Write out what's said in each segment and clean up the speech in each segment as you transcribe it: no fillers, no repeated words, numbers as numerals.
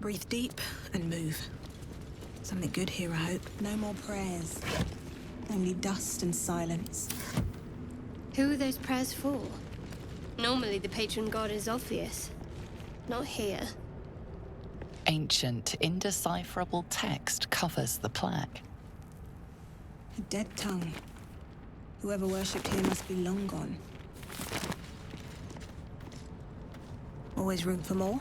Breathe deep and move. Something good here, I hope. No more prayers. Only dust and silence. Who are those prayers for? Normally the patron god is obvious. Not here. Ancient, indecipherable text covers the plaque. A dead tongue. Whoever worshipped here must be long gone. Always room for more?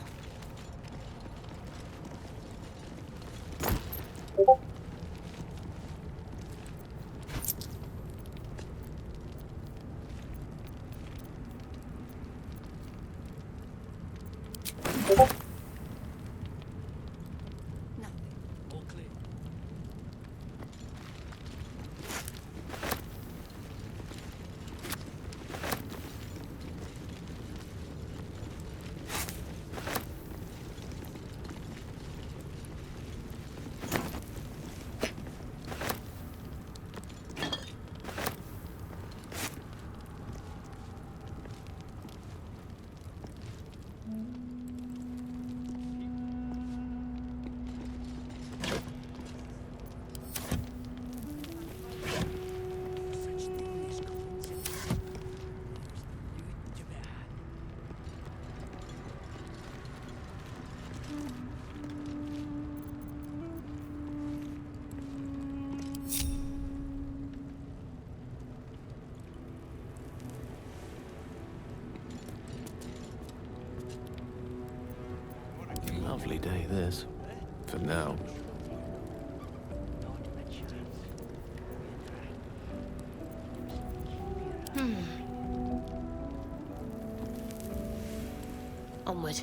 Lovely day, this. For now. Onward.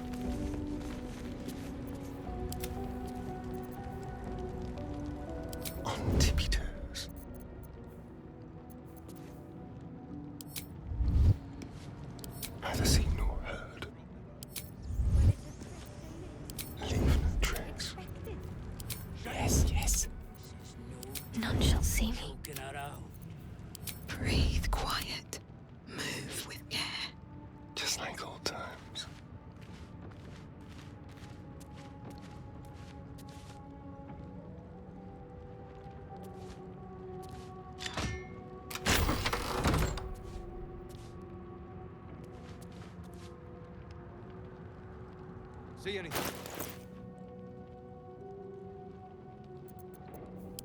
On tippy toes. Neither seen nor heard. Leave no tracks. Yes, yes. None shall see me. Breathe quiet. Move with care. Just like old times. See anything?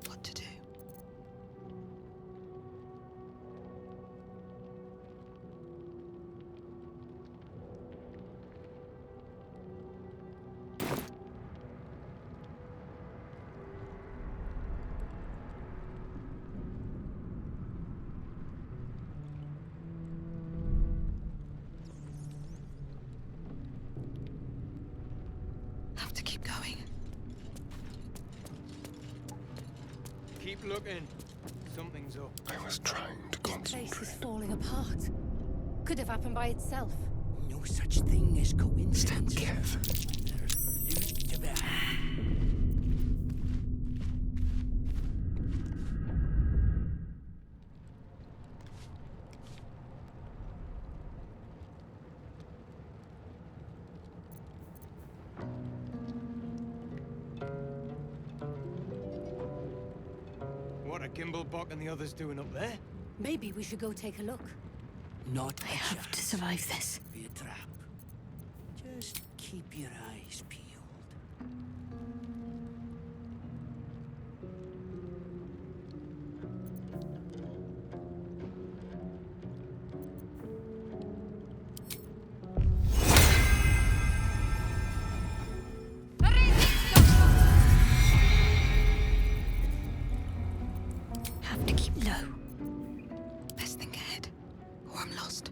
What to do? Have to keep going. Keep looking. Something's up. I was trying to This place is concentrate. falling apart. Could have happened by itself. No such thing as Step coincidence. carefully. There's loot to be had. What are Gimblebok and the others doing up there? Maybe we should go take a look. Not I a have to chance. survive this. Be a trap. Just keep your eyes peeled. Have to keep low. Best think ahead, or I'm lost.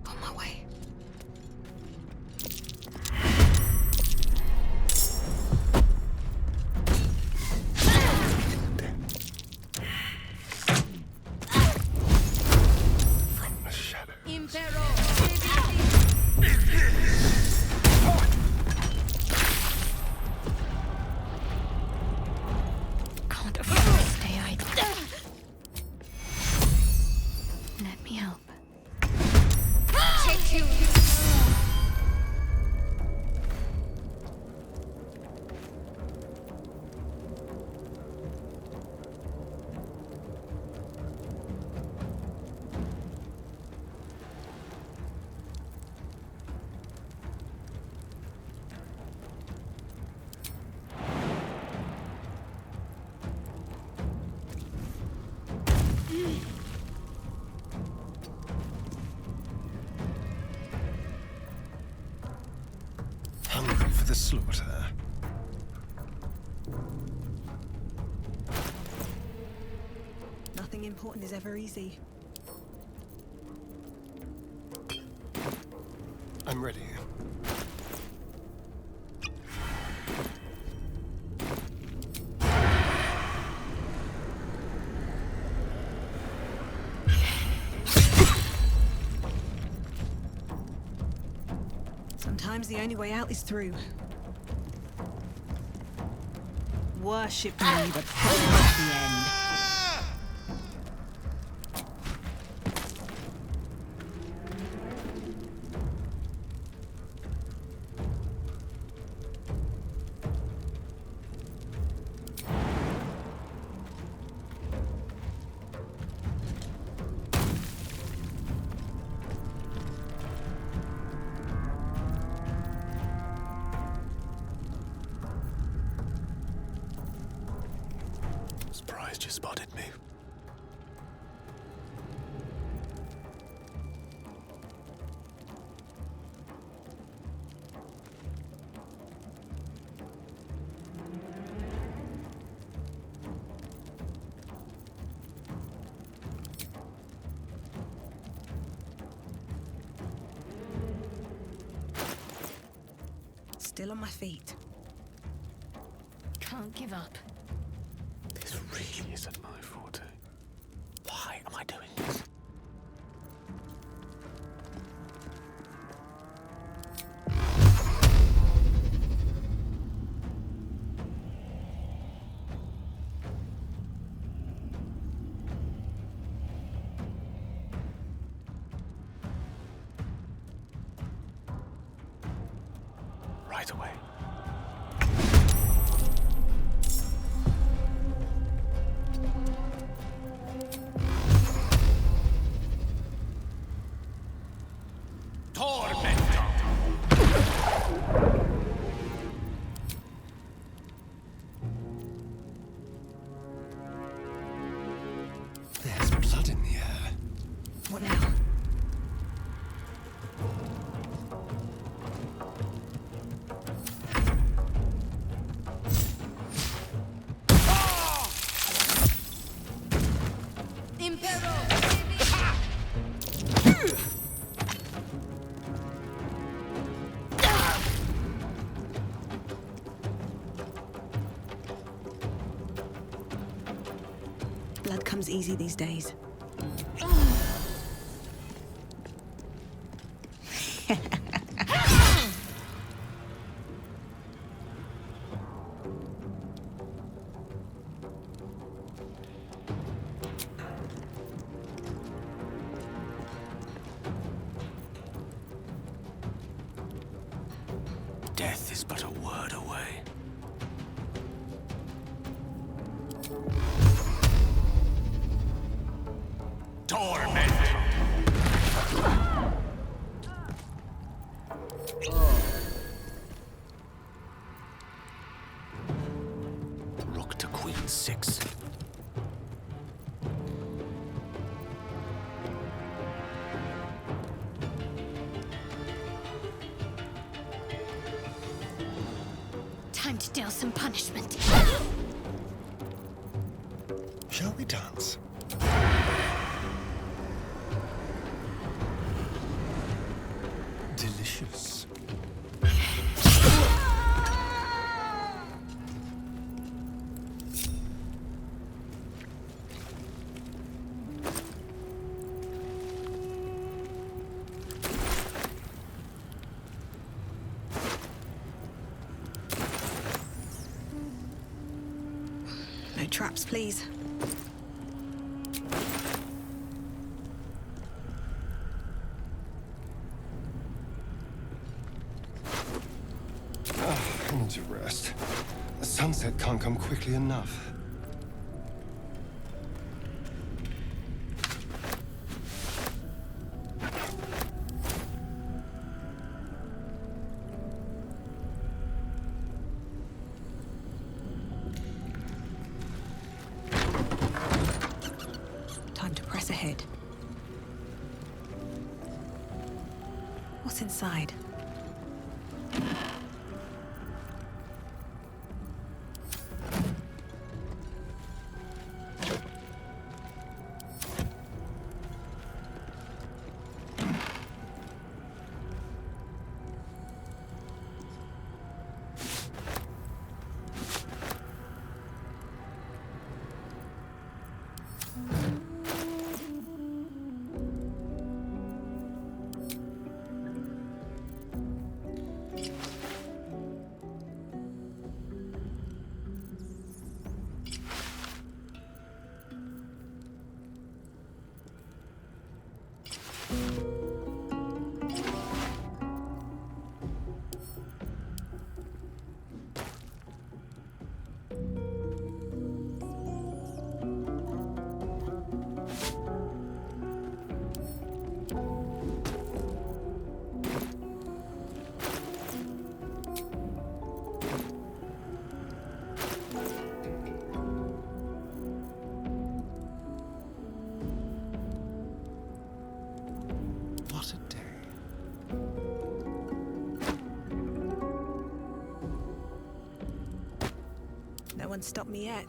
On my way. From the shadows. Impero! important is ever easy. I'm ready. Sometimes the only way out is through. Worship me, but put me at the end. Surprised you spotted me. Still on my feet. Can't give up. This really isn't my forte. Why am I doing this? Right away. There's blood in the air. What now? Blood comes easy these days. Death is but a word away. Torment! Rook to Queen 6. Time to deal some punishment. Shall we dance? Delicious. No traps, please. I need to rest. The sunset can't come quickly enough. Time to press ahead. What's inside? No one stopped me yet.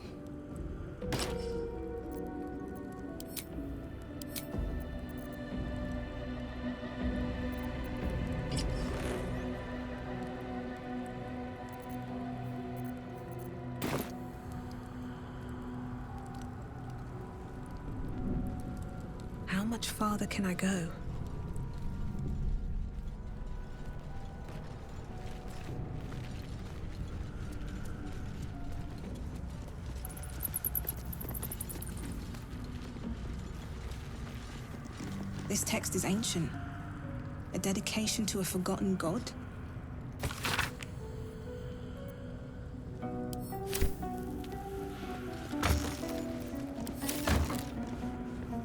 How much farther can I go? This text is ancient. A dedication to a forgotten god?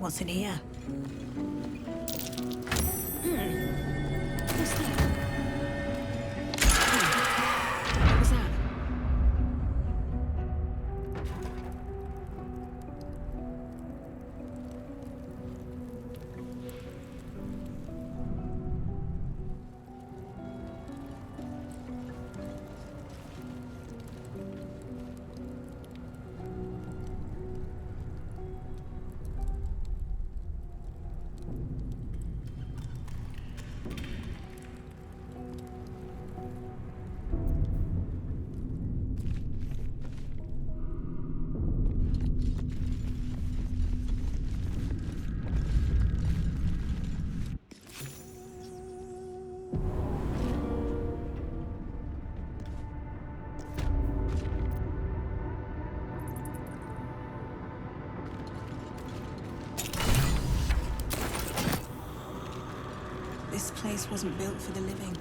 What's in here? What's that? What was that? This place wasn't built for the living.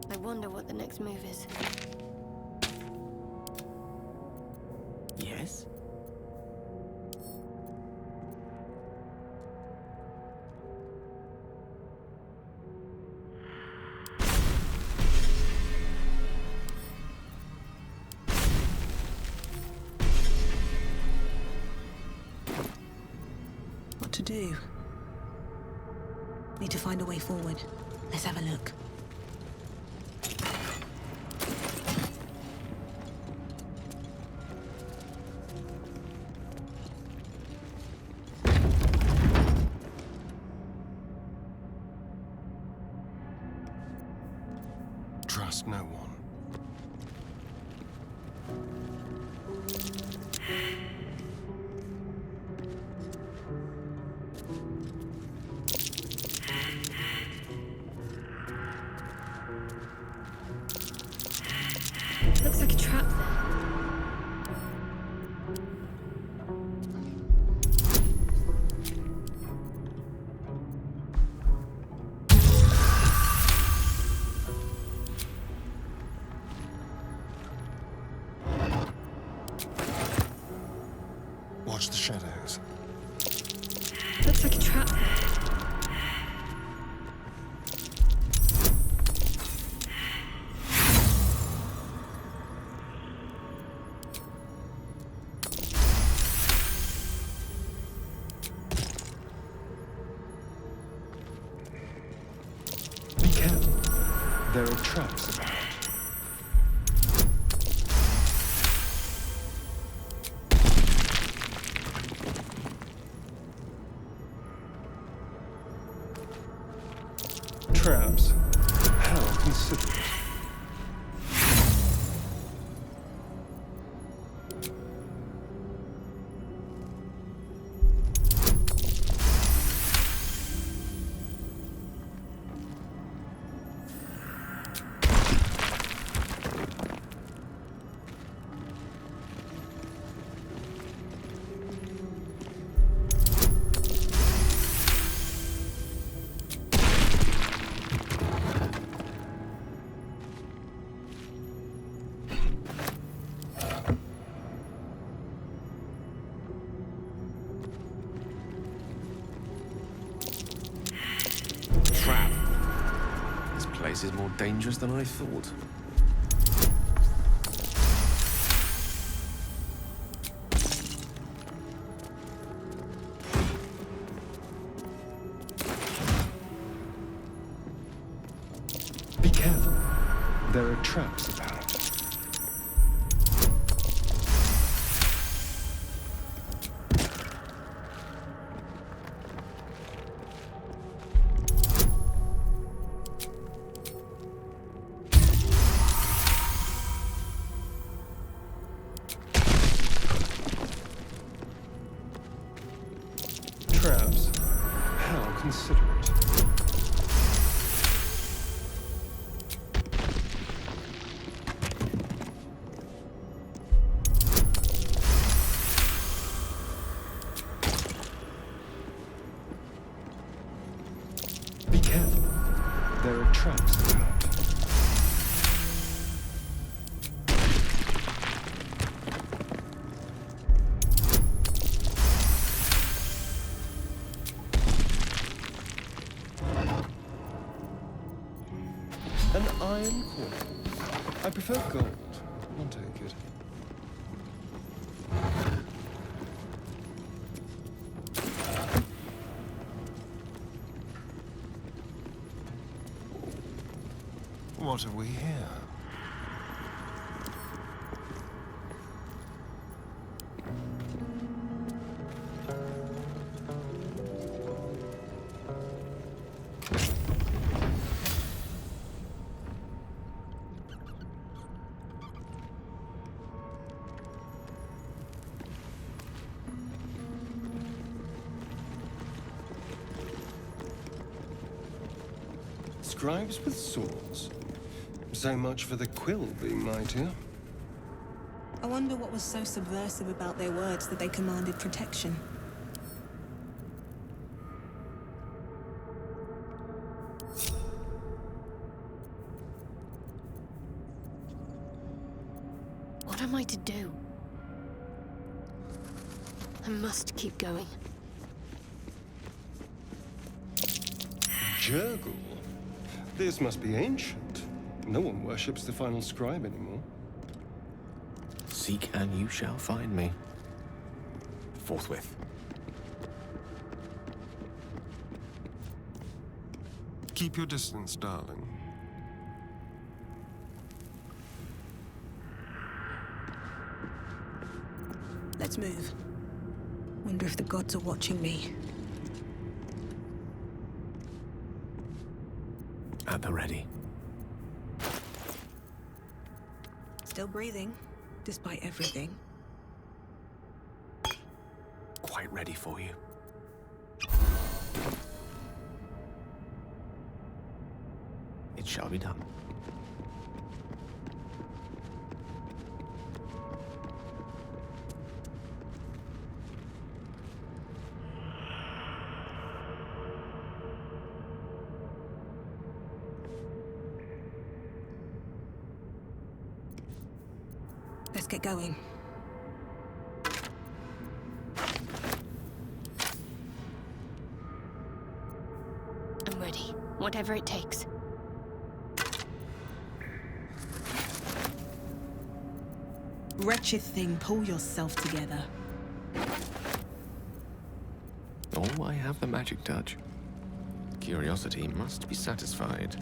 I wonder what the next move is. Yes? What to do? Need to find a way forward. Let's have a look. Trust no one. Looks like a trap there. Watch the shadows. Looks like a trap there. Be careful. There are traps about. Traps. How considerate. Trap. This place is more dangerous than I thought. traps about? Traps? How considerate. Be careful. There are traps about. An iron coin. I prefer gold. I'll take it. What have we here? Scribes with swords. So much for the quill being mightier. I wonder what was so subversive about their words that they commanded protection. What am I to do? I must keep going. Jurgle? This must be ancient. No one worships the final scribe anymore. Seek and you shall find me. Forthwith. Keep your distance, darling. Let's move. Wonder if the gods are watching me. At the ready. Still breathing, despite everything. Quite ready for you. It shall be done. Let's get going. I'm ready. Whatever it takes. Wretched thing, pull yourself together. Oh, I have the magic touch. Curiosity must be satisfied.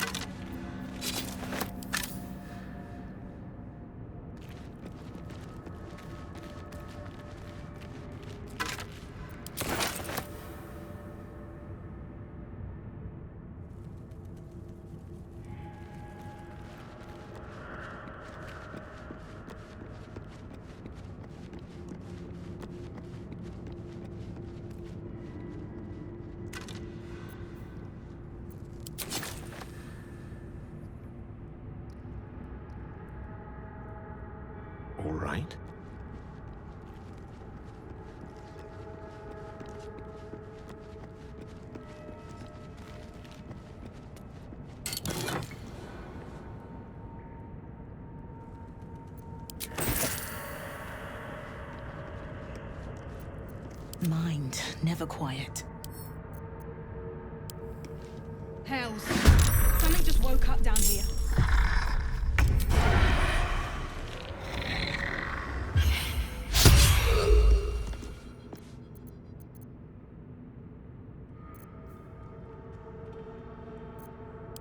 All right. Mind, never quiet. Hells. Something just woke up down here.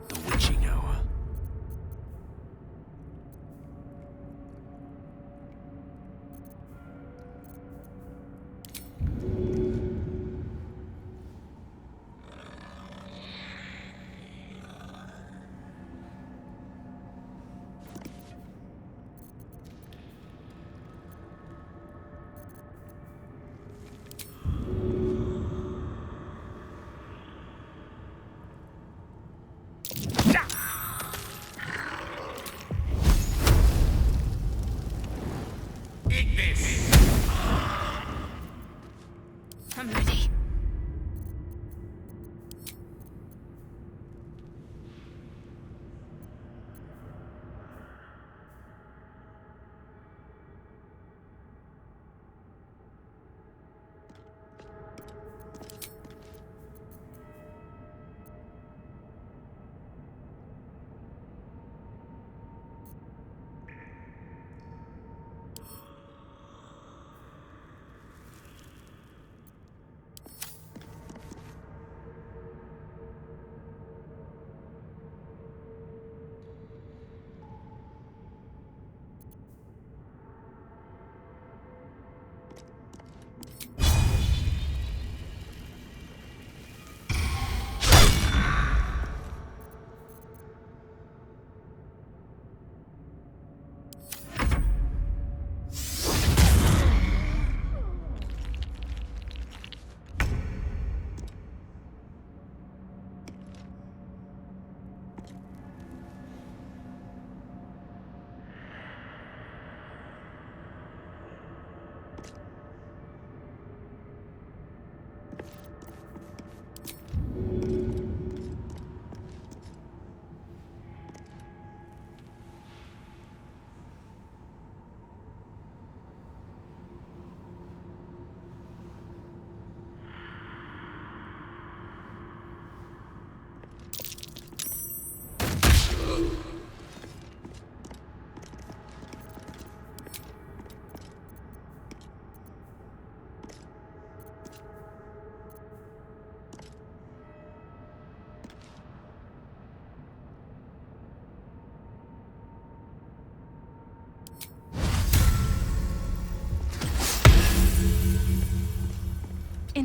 The witching hour.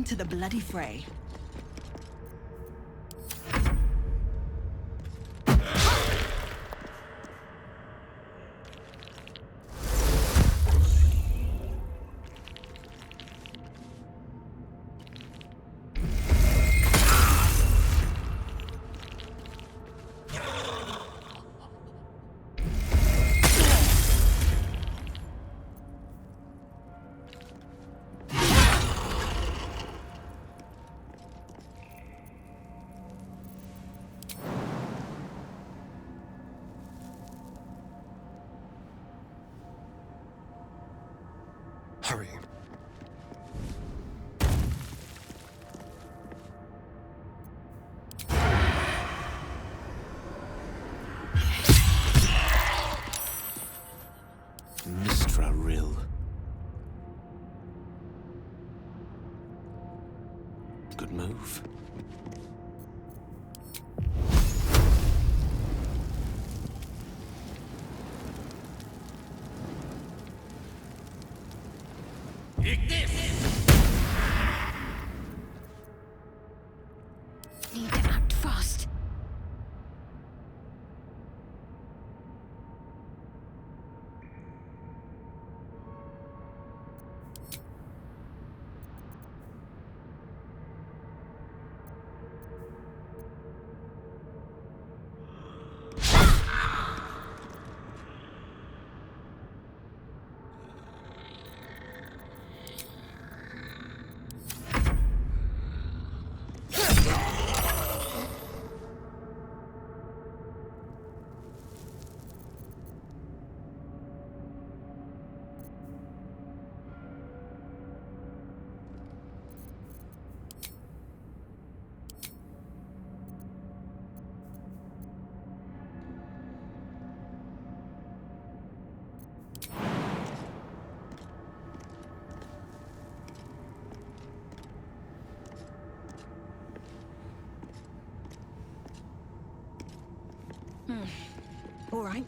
into the bloody fray. Hurry. Mistra Rill. Good move. Need to act fast. All right.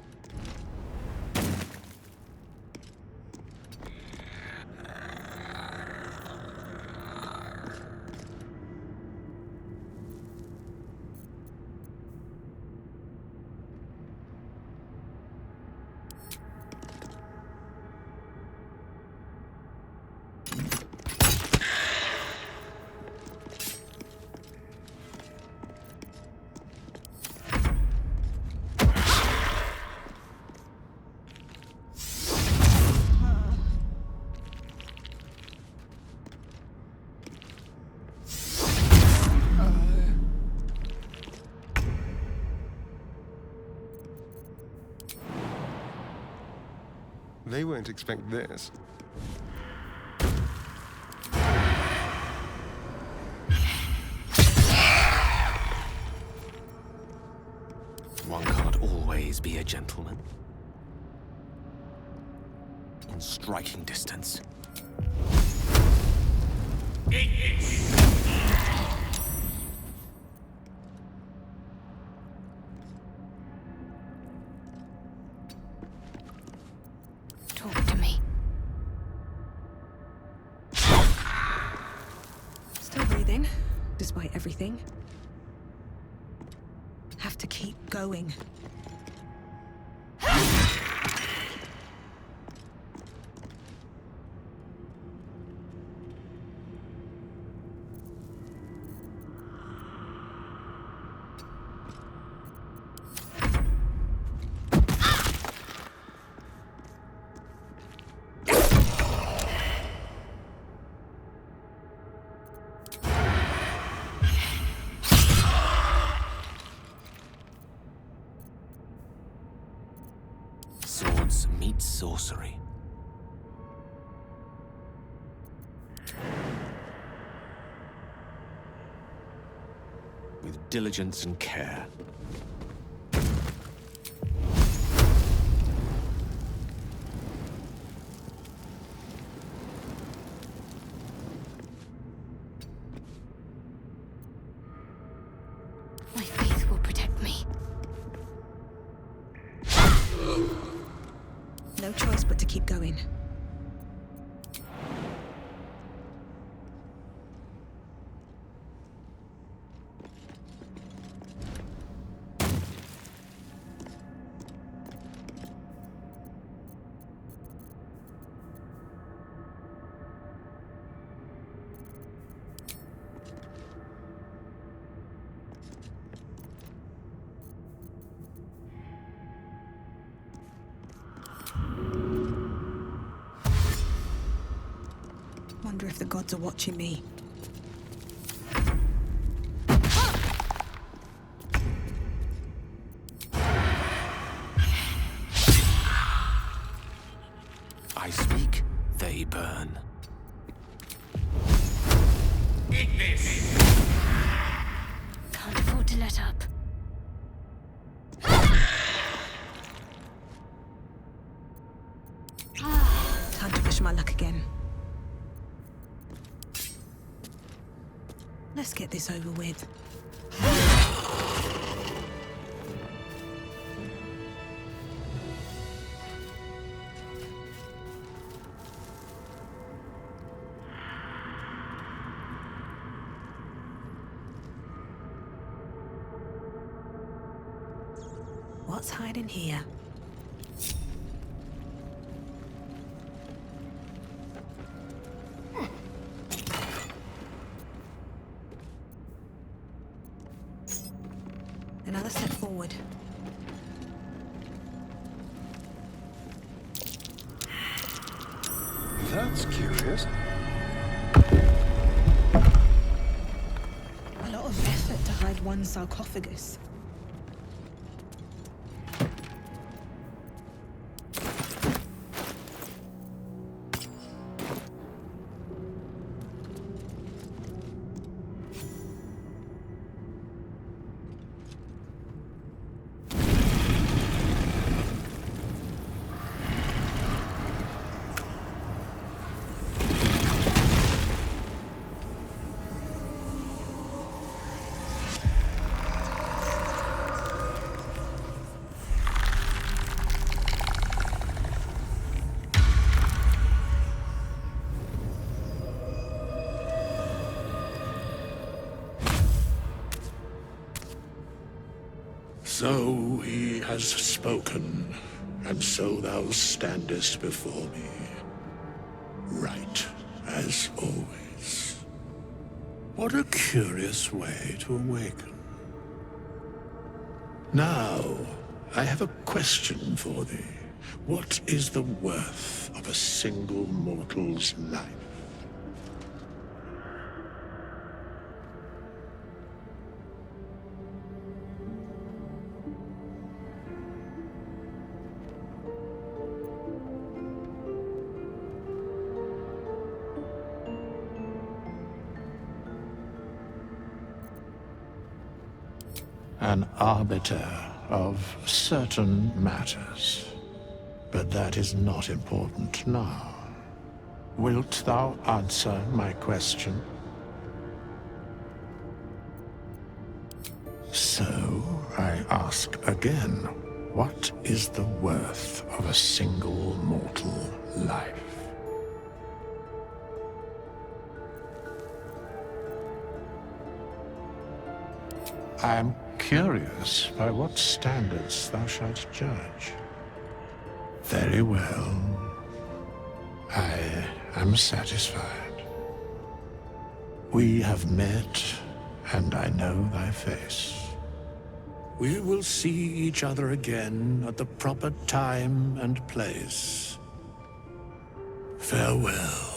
They won't expect this. One can't always be a gentleman. In striking distance. Talk to me. Still breathing, despite everything. Have to keep going. Swords meet sorcery. With diligence and care. My faith will protect me. No choice but to keep going. Wonder if the gods are watching me. I speak, they burn. Can't afford to let up. Time to push my luck again. Let's get this over with. What's hiding here? Another step forward. That's curious. A lot of effort to hide one sarcophagus. So he has spoken, and so thou standest before me, right as always. What a curious way to awaken. Now, I have a question for thee. What is the worth of a single mortal's life? An arbiter of certain matters. But that is not important now. Wilt thou answer my question? So, I ask again, what is the worth of a single mortal life? I am curious by what standards thou shalt judge. Very well. I am satisfied. We have met, and I know thy face. We will see each other again at the proper time and place. Farewell.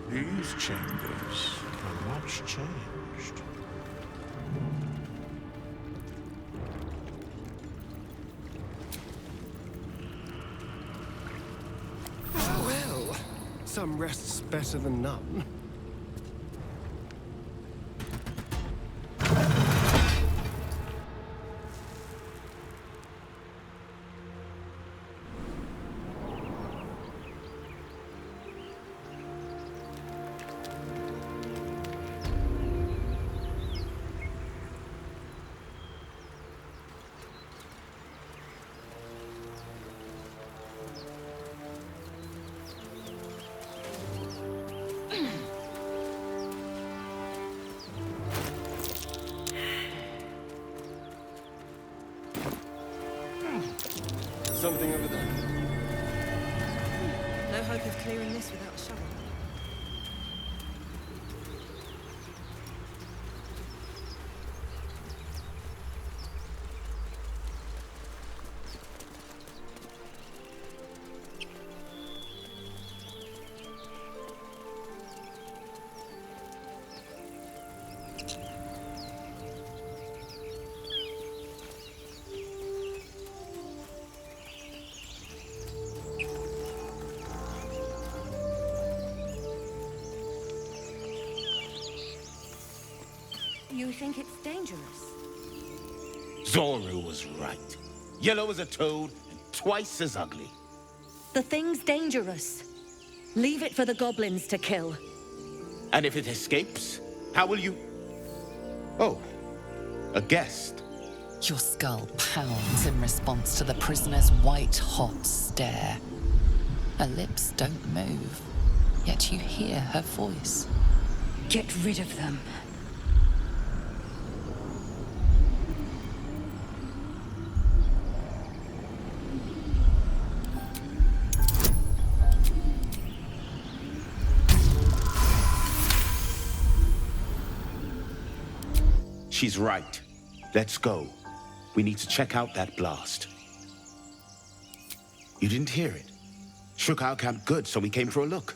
These chambers are much changed. Well, some rest's better than none. something over there? No hope of clearing this without a shovel. You think it's dangerous? Zoru was right. Yellow as a toad and twice as ugly. The thing's dangerous. Leave it for the goblins to kill. And if it escapes, how will you... Oh, a guest. Your skull pounds in response to the prisoner's white-hot stare. Her lips don't move, yet you hear her voice. Get rid of them. She's right. Let's go. We need to check out that blast. You didn't hear it? Shook our camp good, so we came for a look.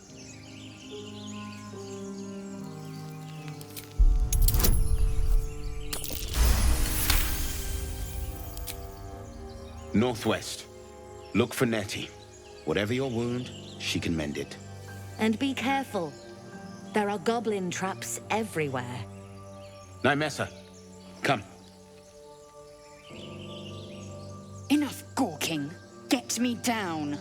Northwest. Look for Nettie. Whatever your wound, she can mend it. And be careful. There are goblin traps everywhere. Nymessa, come. Enough gawking. Get me down.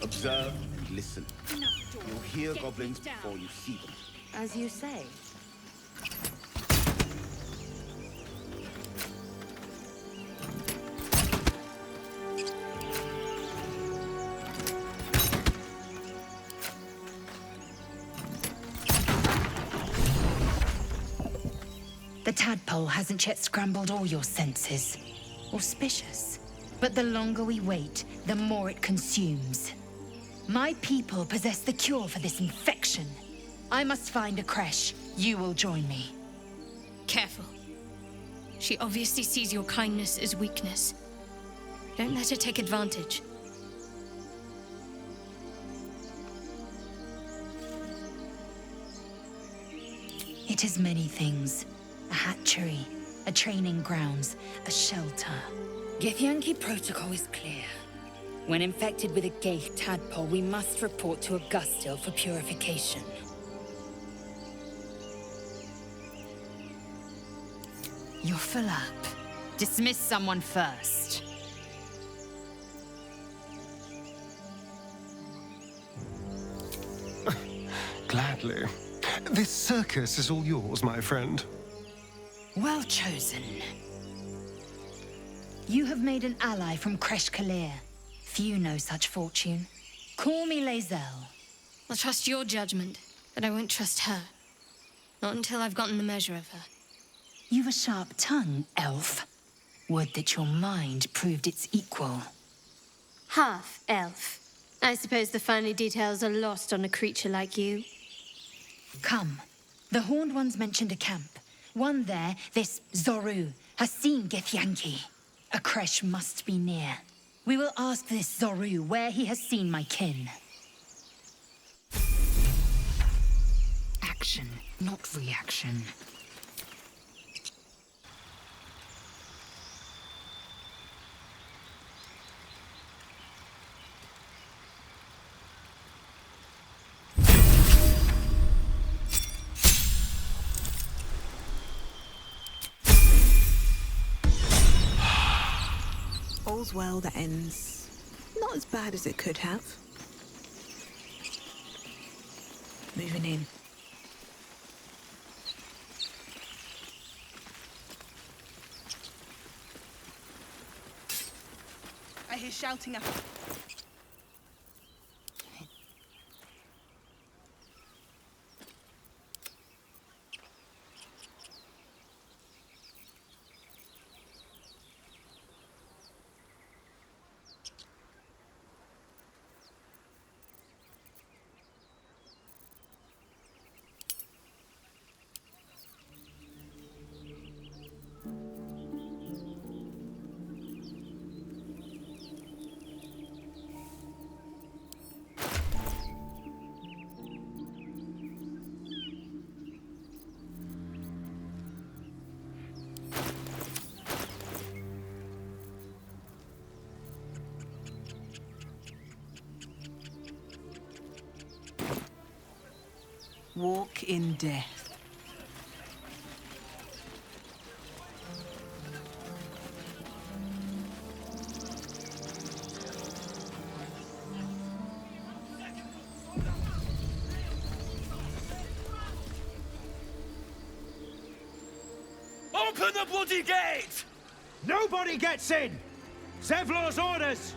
Observe and listen. You'll hear goblins before you see them. As you say. The tadpole hasn't yet scrambled all your senses. Auspicious. But the longer we wait, the more it consumes. My people possess the cure for this infection. I must find a creche. You will join me. Careful. She obviously sees your kindness as weakness. Don't let her take advantage. It is many things. A hatchery, a training grounds, a shelter. Githyanki protocol is clear. When infected with a Gaith tadpole, we must report to Augustil for purification. You're full up. Dismiss someone first. Gladly. This circus is all yours, my friend. Well chosen. You have made an ally from Kresh Kalir. Few know such fortune. Call me Lae'zel. I'll trust your judgment, but I won't trust her. Not until I've gotten the measure of her. You've a sharp tongue, elf. Would that your mind proved its equal. Half-elf. I suppose the finer details are lost on a creature like you. Come. The Horned Ones mentioned a camp. One there, this Zoru, has seen Githyanki. A creche must be near. We will ask this Zoru where he has seen my kin. Action, not reaction. All's well that ends. Not as bad as it could have. Moving in. I hear shouting up. walk in death. Open the bloody gate! Nobody gets in! Zevlor's orders!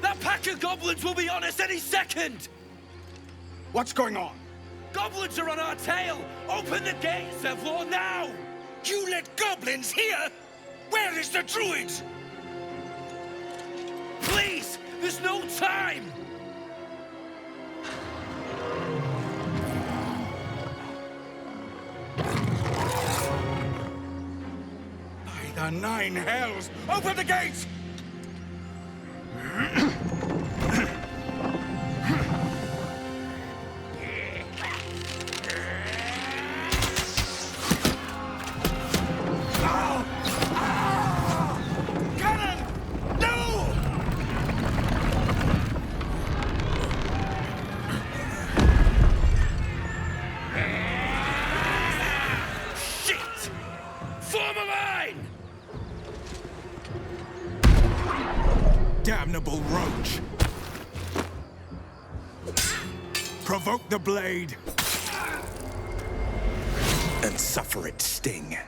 That pack of goblins will be on us any second! What's going on? Goblins are on our tail! Open the gate, Zevlor, now! You let goblins here? Where is the druid? Please! There's no time! The 9 hells! Open the gates! Cannon! No! Shit! Form a line! Damnable roach! Provoke the blade! And suffer its sting.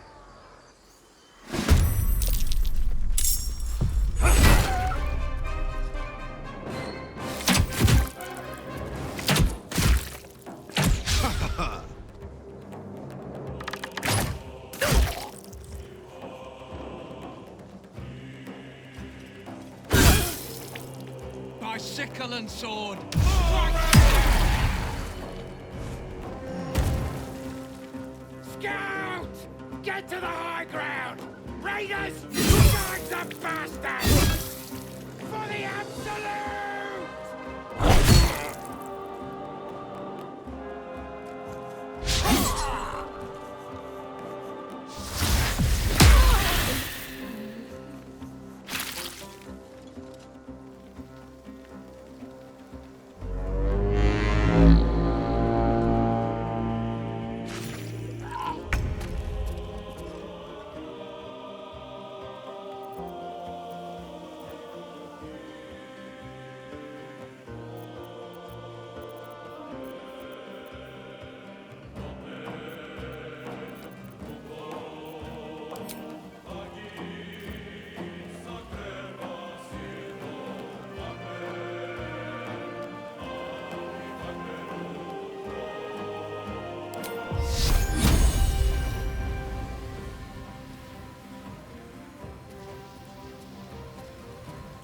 By sickle and sword! Scout! Get to the high ground! Raiders! Find the bastards! For the absolute!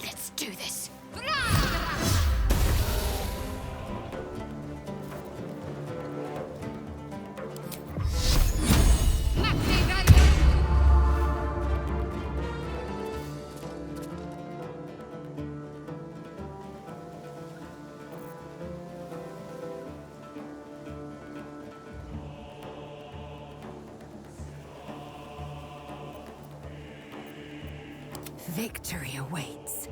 Let's do this. Victory awaits.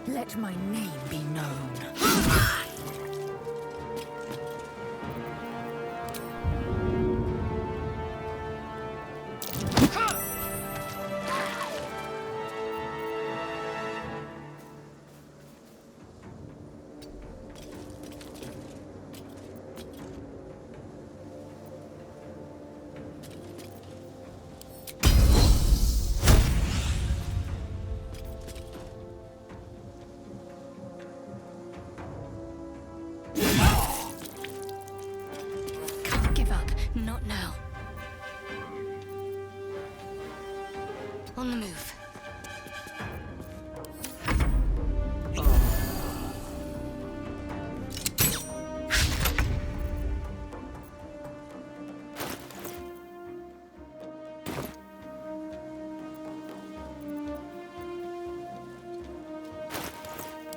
Let my name be known. Not now. On the move.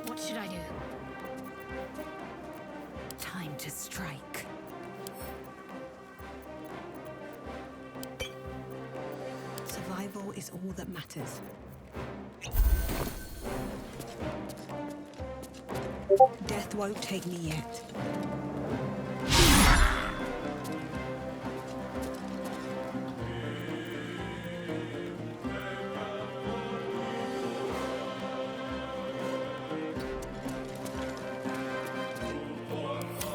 What should I do? Time to strike. Survival is all that matters. Death won't take me yet.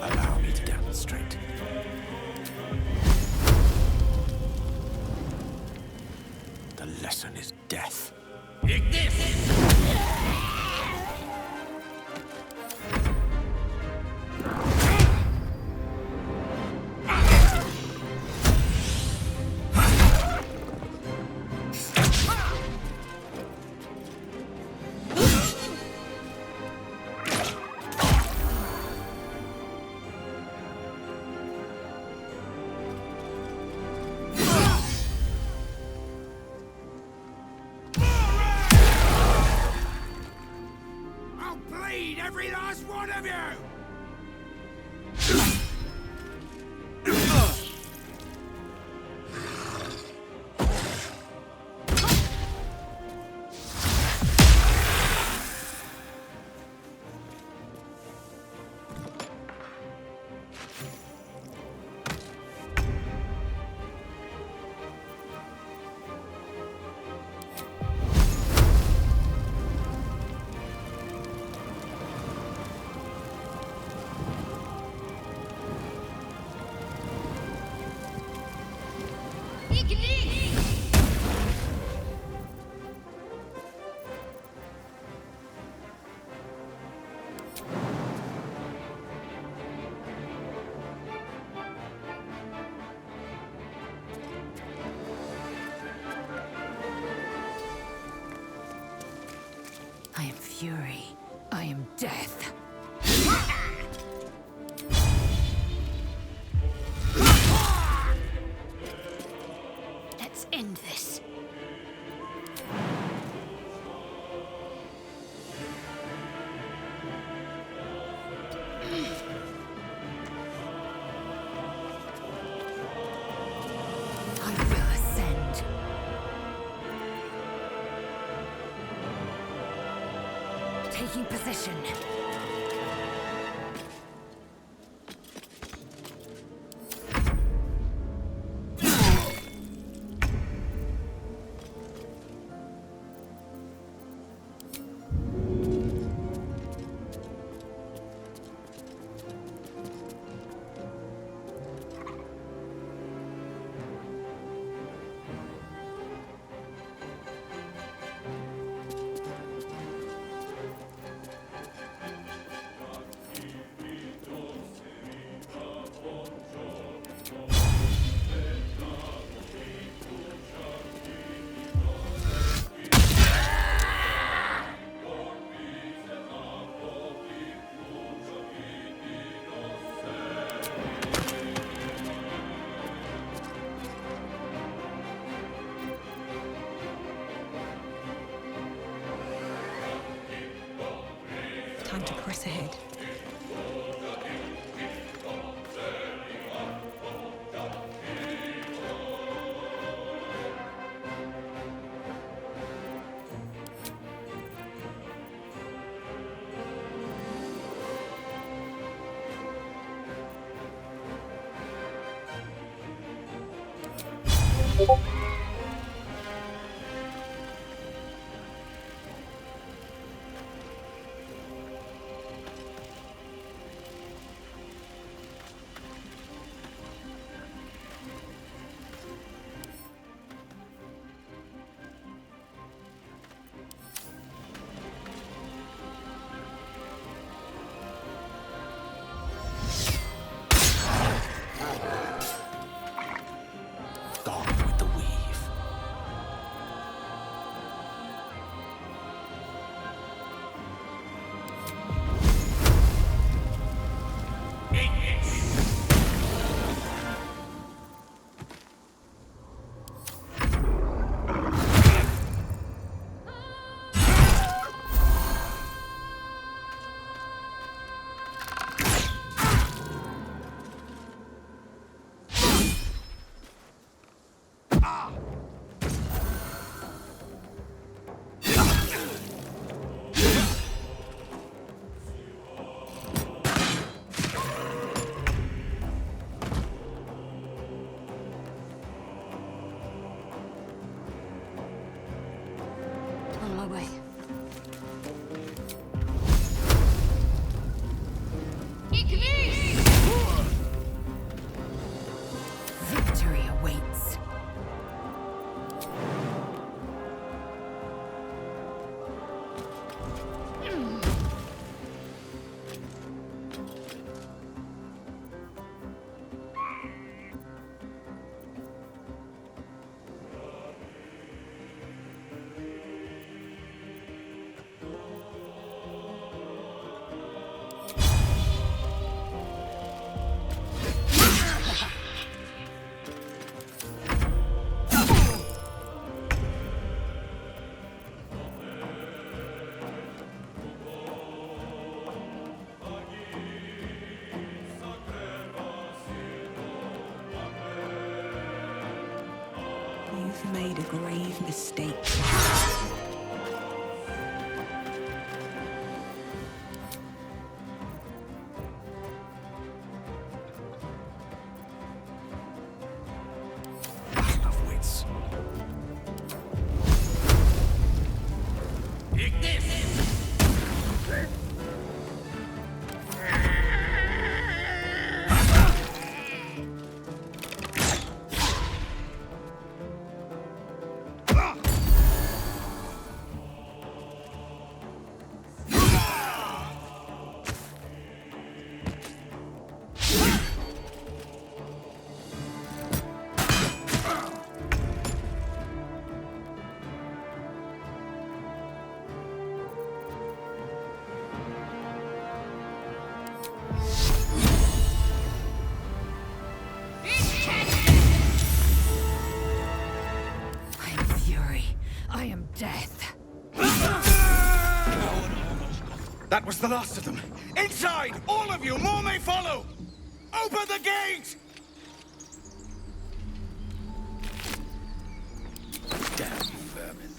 Allow me to demonstrate. The lesson is death. I'll bleed every last one of you! I am fury. I am death. Let's end this. I will ascend. Taking position. Time to press ahead. Gone with the wind. You've made a grave mistake. I am death. That was the last of them. Inside! All of you! More may follow! Open the gate! Damn vermin.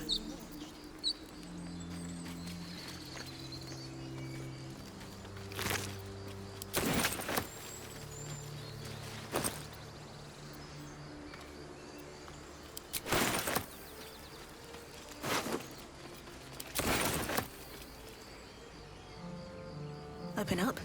Open up.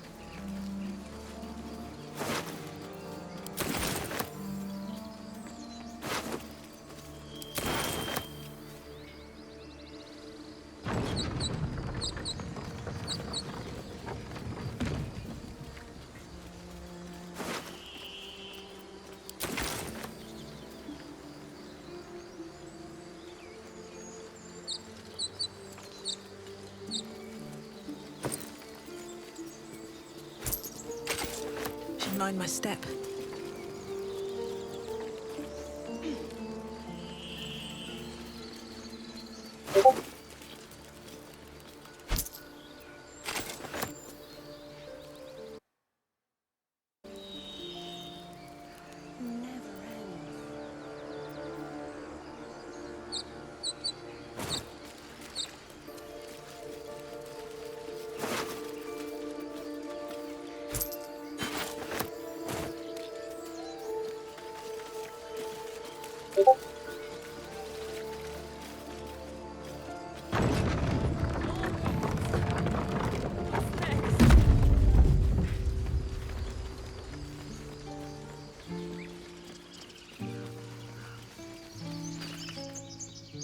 Mind my step.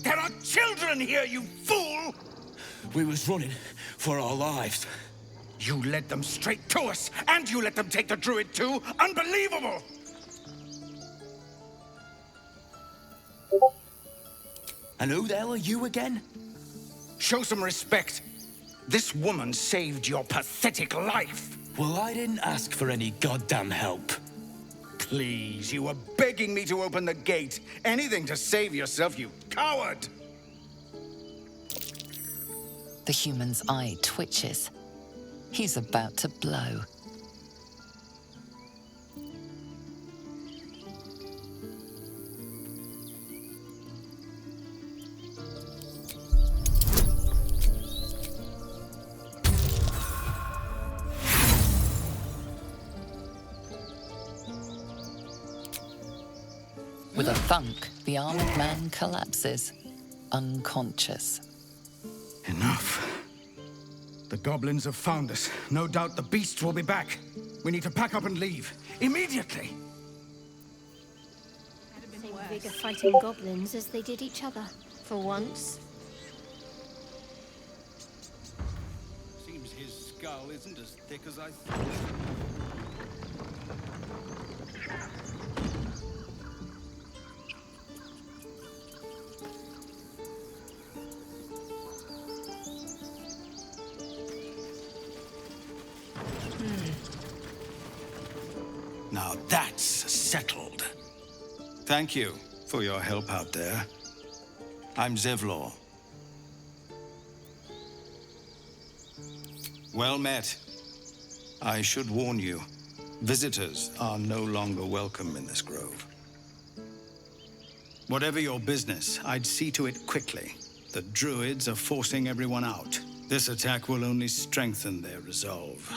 There are children here, you fool! We was running for our lives. You led them straight to us, and you let them take the druid too? Unbelievable! And who the hell are you again? Show some respect. This woman saved your pathetic life. Well, I didn't ask for any goddamn help. Please, you were begging me to open the gate. Anything to save yourself, you coward! The human's eye twitches. He's about to blow. With a thunk, the armored man collapses, unconscious. Enough. The goblins have found us. No doubt the beasts will be back. We need to pack up and leave. Immediately! Same vigor fighting goblins as they did each other, for once. Seems his skull isn't as thick as I thought. Now that's settled. Thank you for your help out there. I'm Zevlor. Well met. I should warn you, visitors are no longer welcome in this grove. Whatever your business, I'd see to it quickly. The druids are forcing everyone out. This attack will only strengthen their resolve.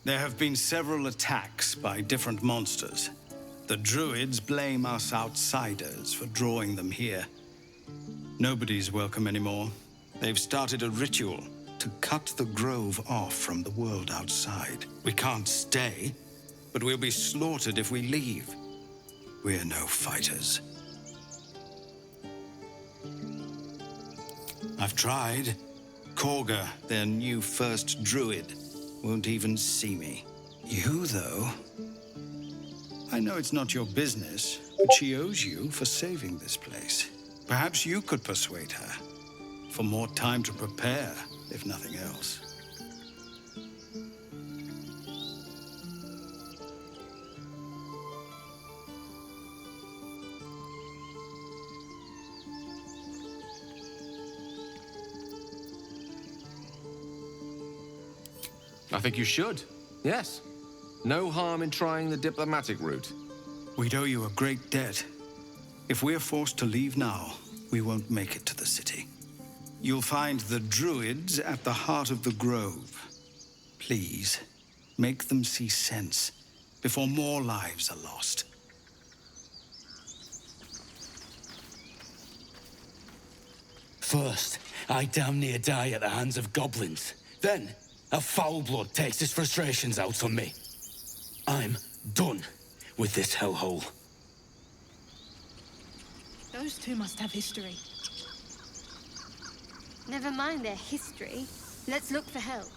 There have been several attacks by different monsters. The druids blame us outsiders for drawing them here. Nobody's welcome anymore. They've started a ritual to cut the grove off from the world outside. We can't stay, but we'll be slaughtered if we leave. We're no fighters. I've tried. Korga, their new first druid, won't even see me. You, though? I know it's not your business, but she owes you for saving this place. Perhaps you could persuade her. For more time to prepare, if nothing else. I think you should. Yes. No harm in trying the diplomatic route. We'd owe you a great debt. If we're forced to leave now, we won't make it to the city. You'll find the druids at the heart of the grove. Please, make them see sense before more lives are lost. First, I damn near die at the hands of goblins. Then, a foul blood takes his frustrations out on me. I'm done with this hellhole. Those two must have history. Never mind their history. Let's look for help.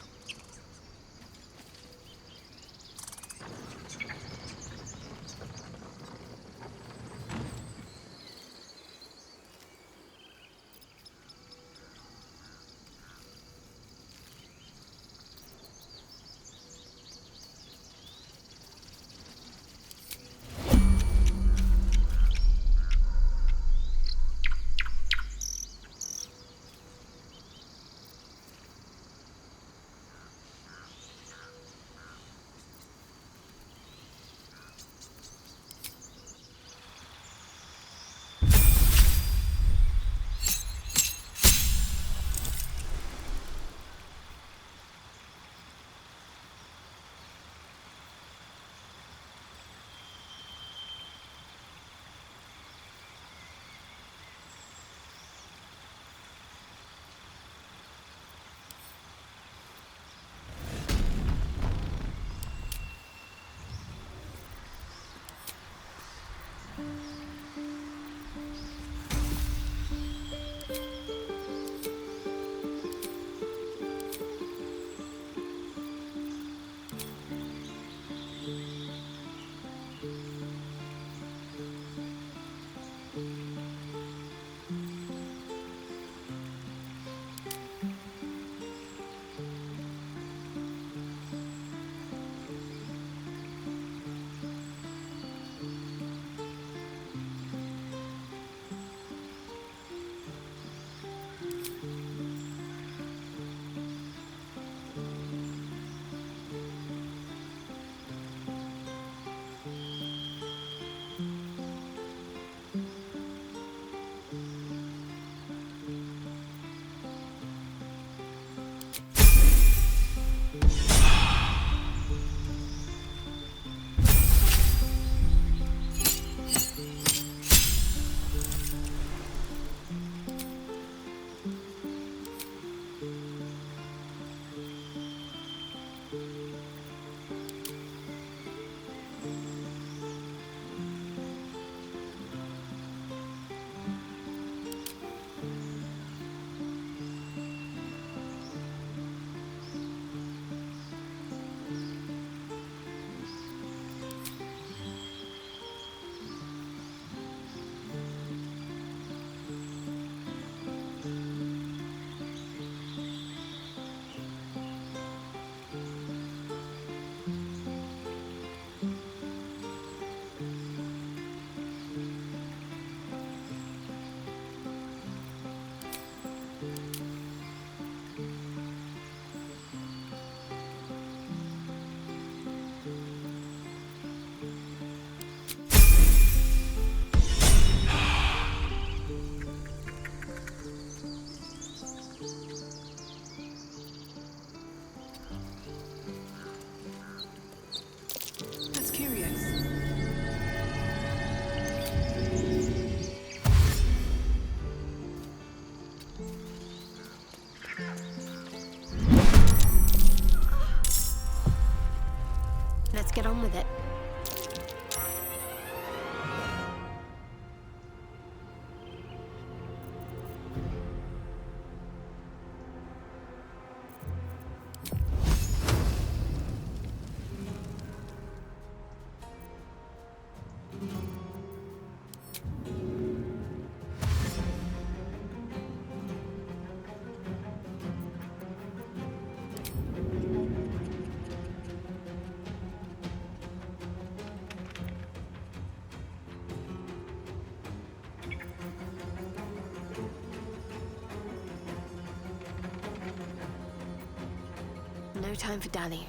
No time for dallying.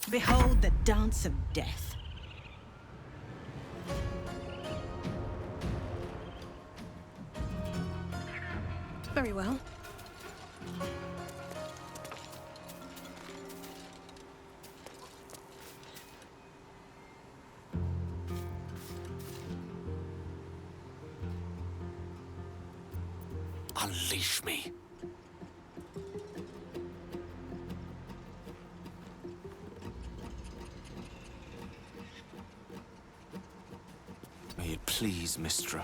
Behold the dance of death. Very well. Unleash me. May it please, Mistra.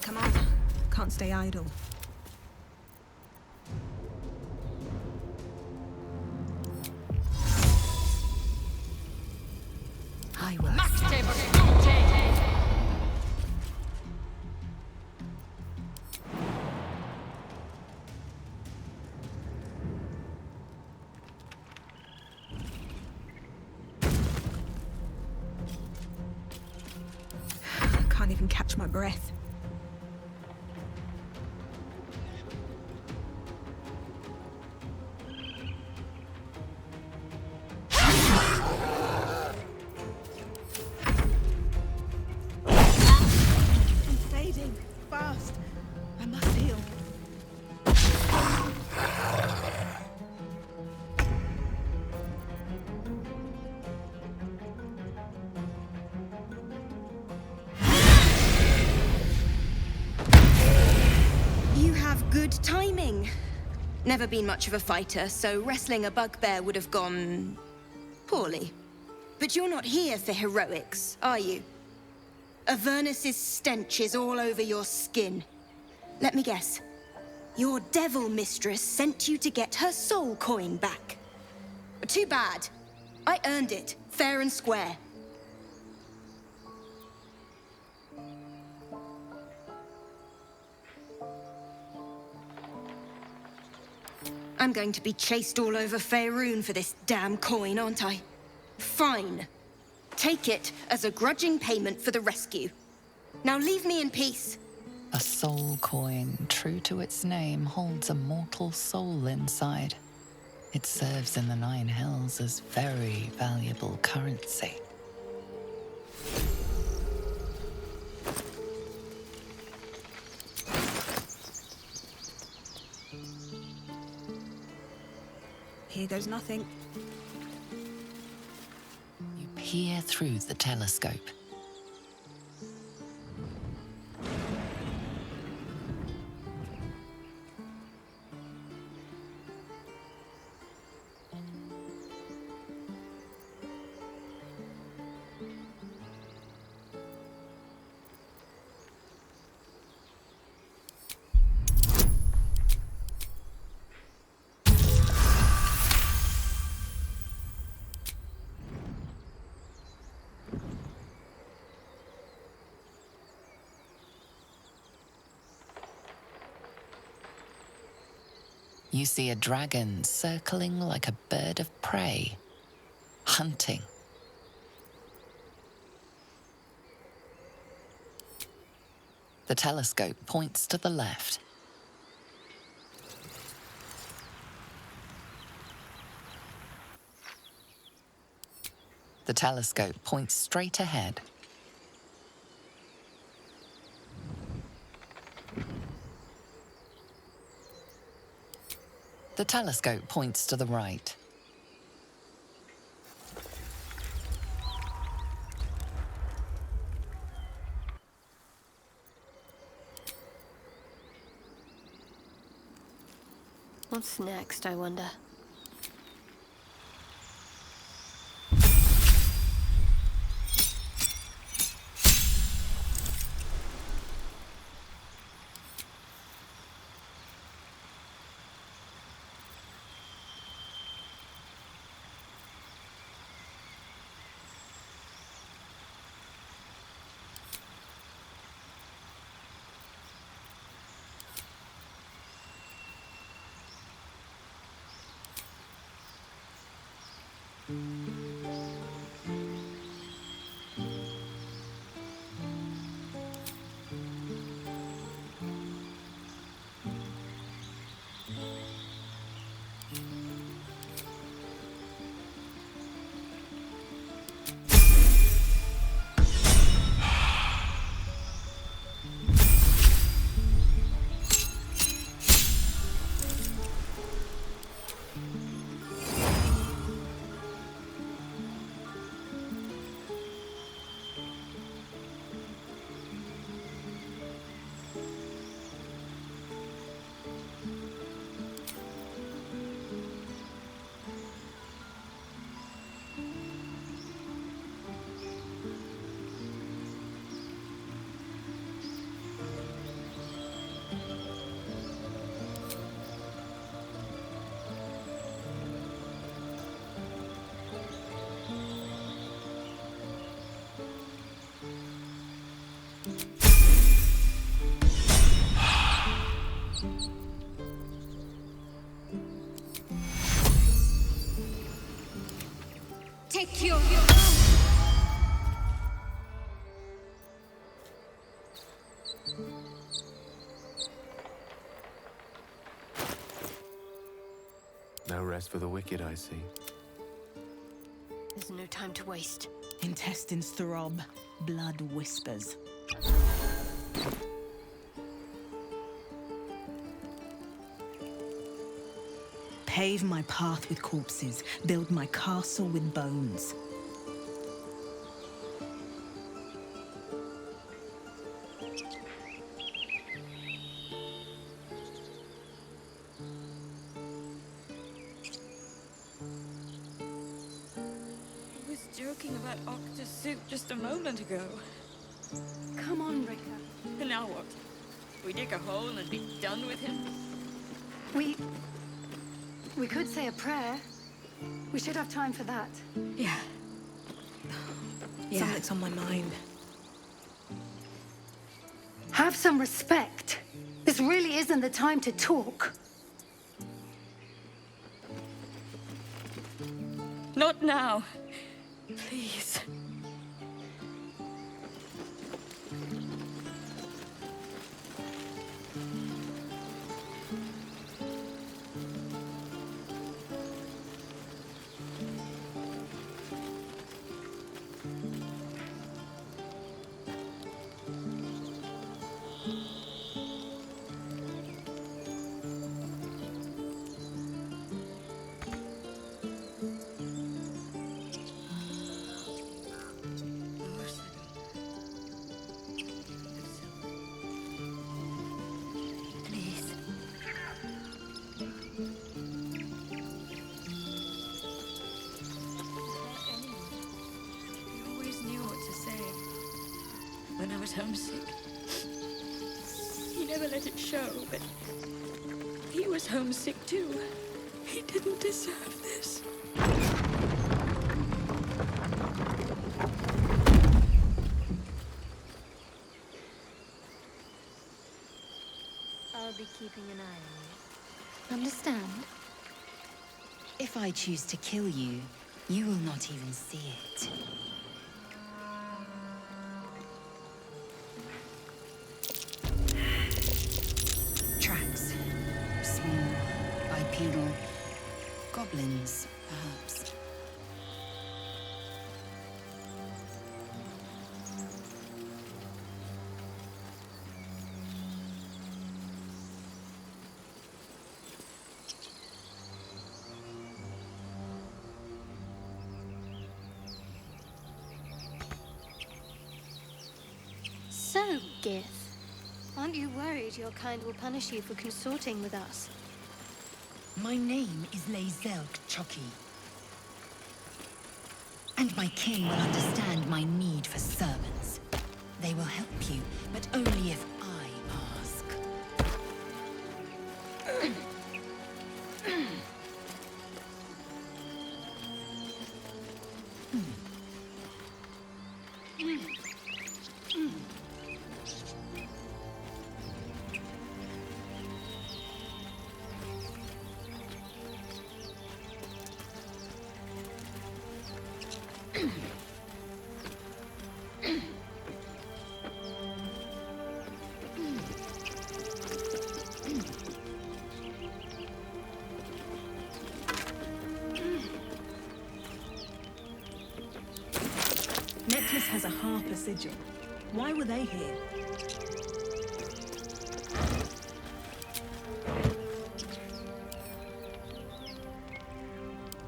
Come on. Can't stay idle. I will. Can't even catch my breath. I'm fading fast. I must heal. You have good timing. Never been much of a fighter, so wrestling a bugbear would have gone poorly. But you're not here for heroics, are you? Avernus's stench is all over your skin. Let me guess. Your devil mistress sent you to get her soul coin back. Too bad. I earned it, fair and square. I'm going to be chased all over Faerun for this damn coin, aren't I? Fine. Take it as a grudging payment for the rescue. Now leave me in peace. A soul coin, true to its name, holds a mortal soul inside. It serves in the Nine Hells as very valuable currency. Here goes nothing. You peer through the telescope. You see a dragon circling like a bird of prey, hunting. The telescope points to the left. The telescope points straight ahead. The telescope points to the right. What's next, I wonder? Pt.2. No rest for the wicked, I see. There's no time to waste. Intestines throb, blood whispers. Pave my path with corpses, build my castle with bones. I was joking about Octa's suit just a moment ago. Come on, Ricker. And now what? We dig a hole and be done with him? We could say a prayer. We should have time for that. Yeah. Something's on my mind. Have some respect. This really isn't the time to talk. Not now. Please. When I was homesick. He never let it show, but he was homesick too. He didn't deserve this. I'll be keeping an eye on you. Understand? If I choose to kill you, you will not even see it. Tracks. Small, bipedal. Goblins, perhaps. So, Gith, aren't you worried your kind will punish you for consorting with us? My name is Lae'zelk Chucky. And my king will understand my need for servants. They will help you, but only if I ask. Necklace has a harper sigil. Why were they here?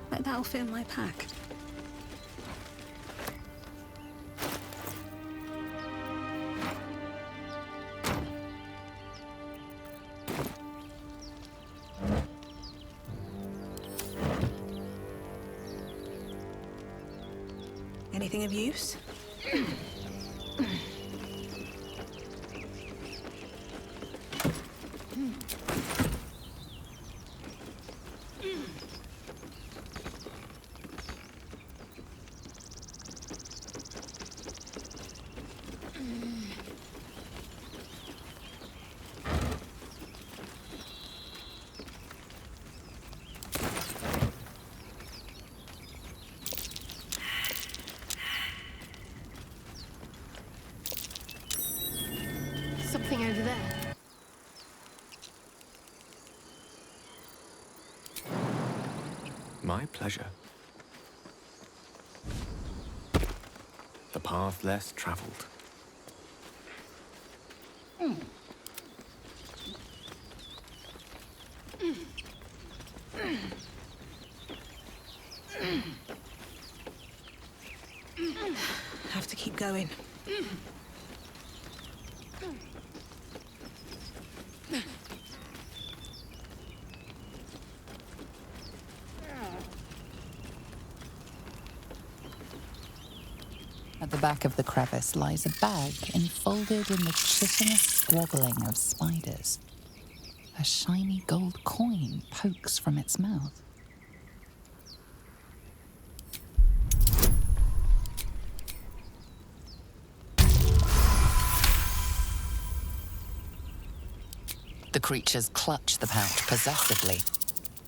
But that'll fit in my pack. Anything of use? my pleasure. The path less traveled. Have to keep going. At the back of the crevice lies a bag enfolded in the chitinous squabbling of spiders. A shiny gold coin pokes from its mouth. The creatures clutch the pouch possessively.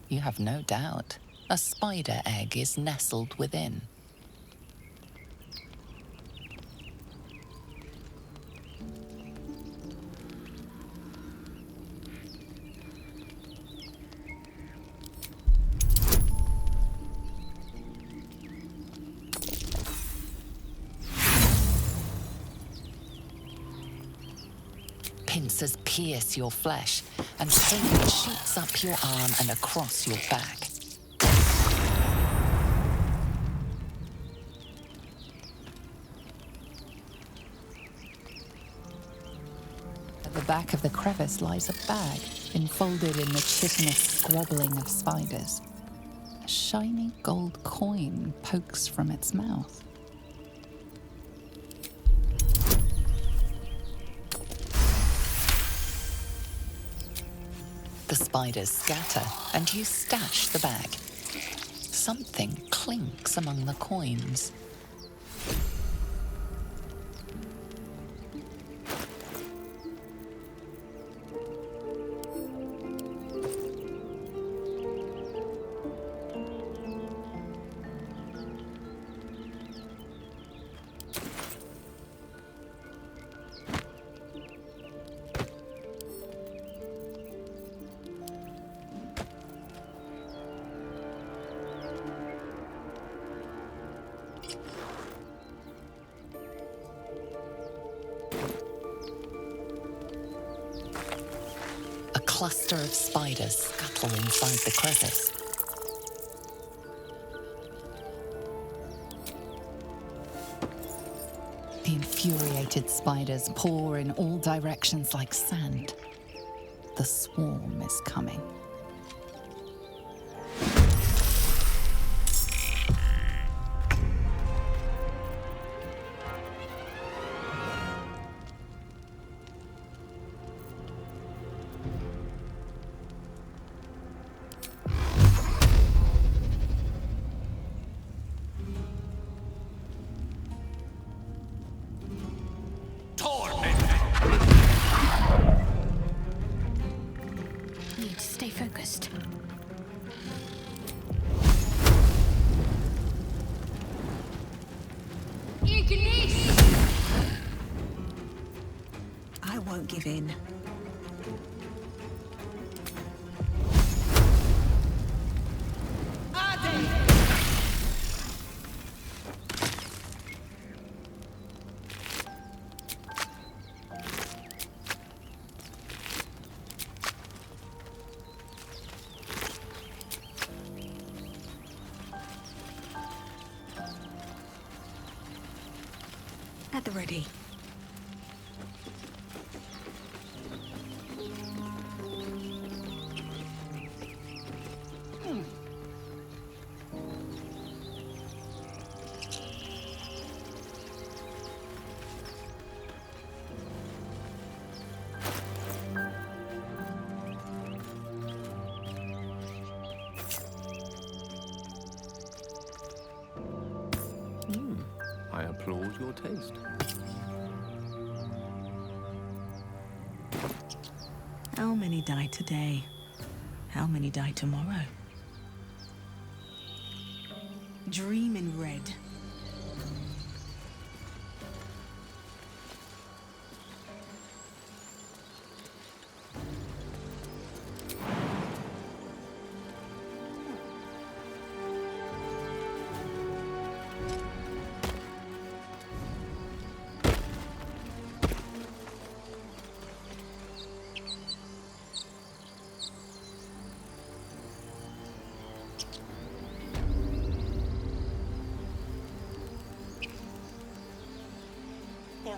You have no doubt. A spider egg is nestled within. Pincers pierce your flesh, and pain shoots up your arm and across your back. At the back of the crevice lies a bag, enfolded in the chitinous squabbling of spiders. A shiny gold coin pokes from its mouth. The spiders scatter, and you stash the bag. Something clinks among the coins. A cluster of spiders scuttle inside the crevice. The infuriated spiders pour in all directions like sand. The swarm is coming. Need to stay focused. I won't give in. At the ready. I applaud your taste. How many die today? How many die tomorrow? Dream in red.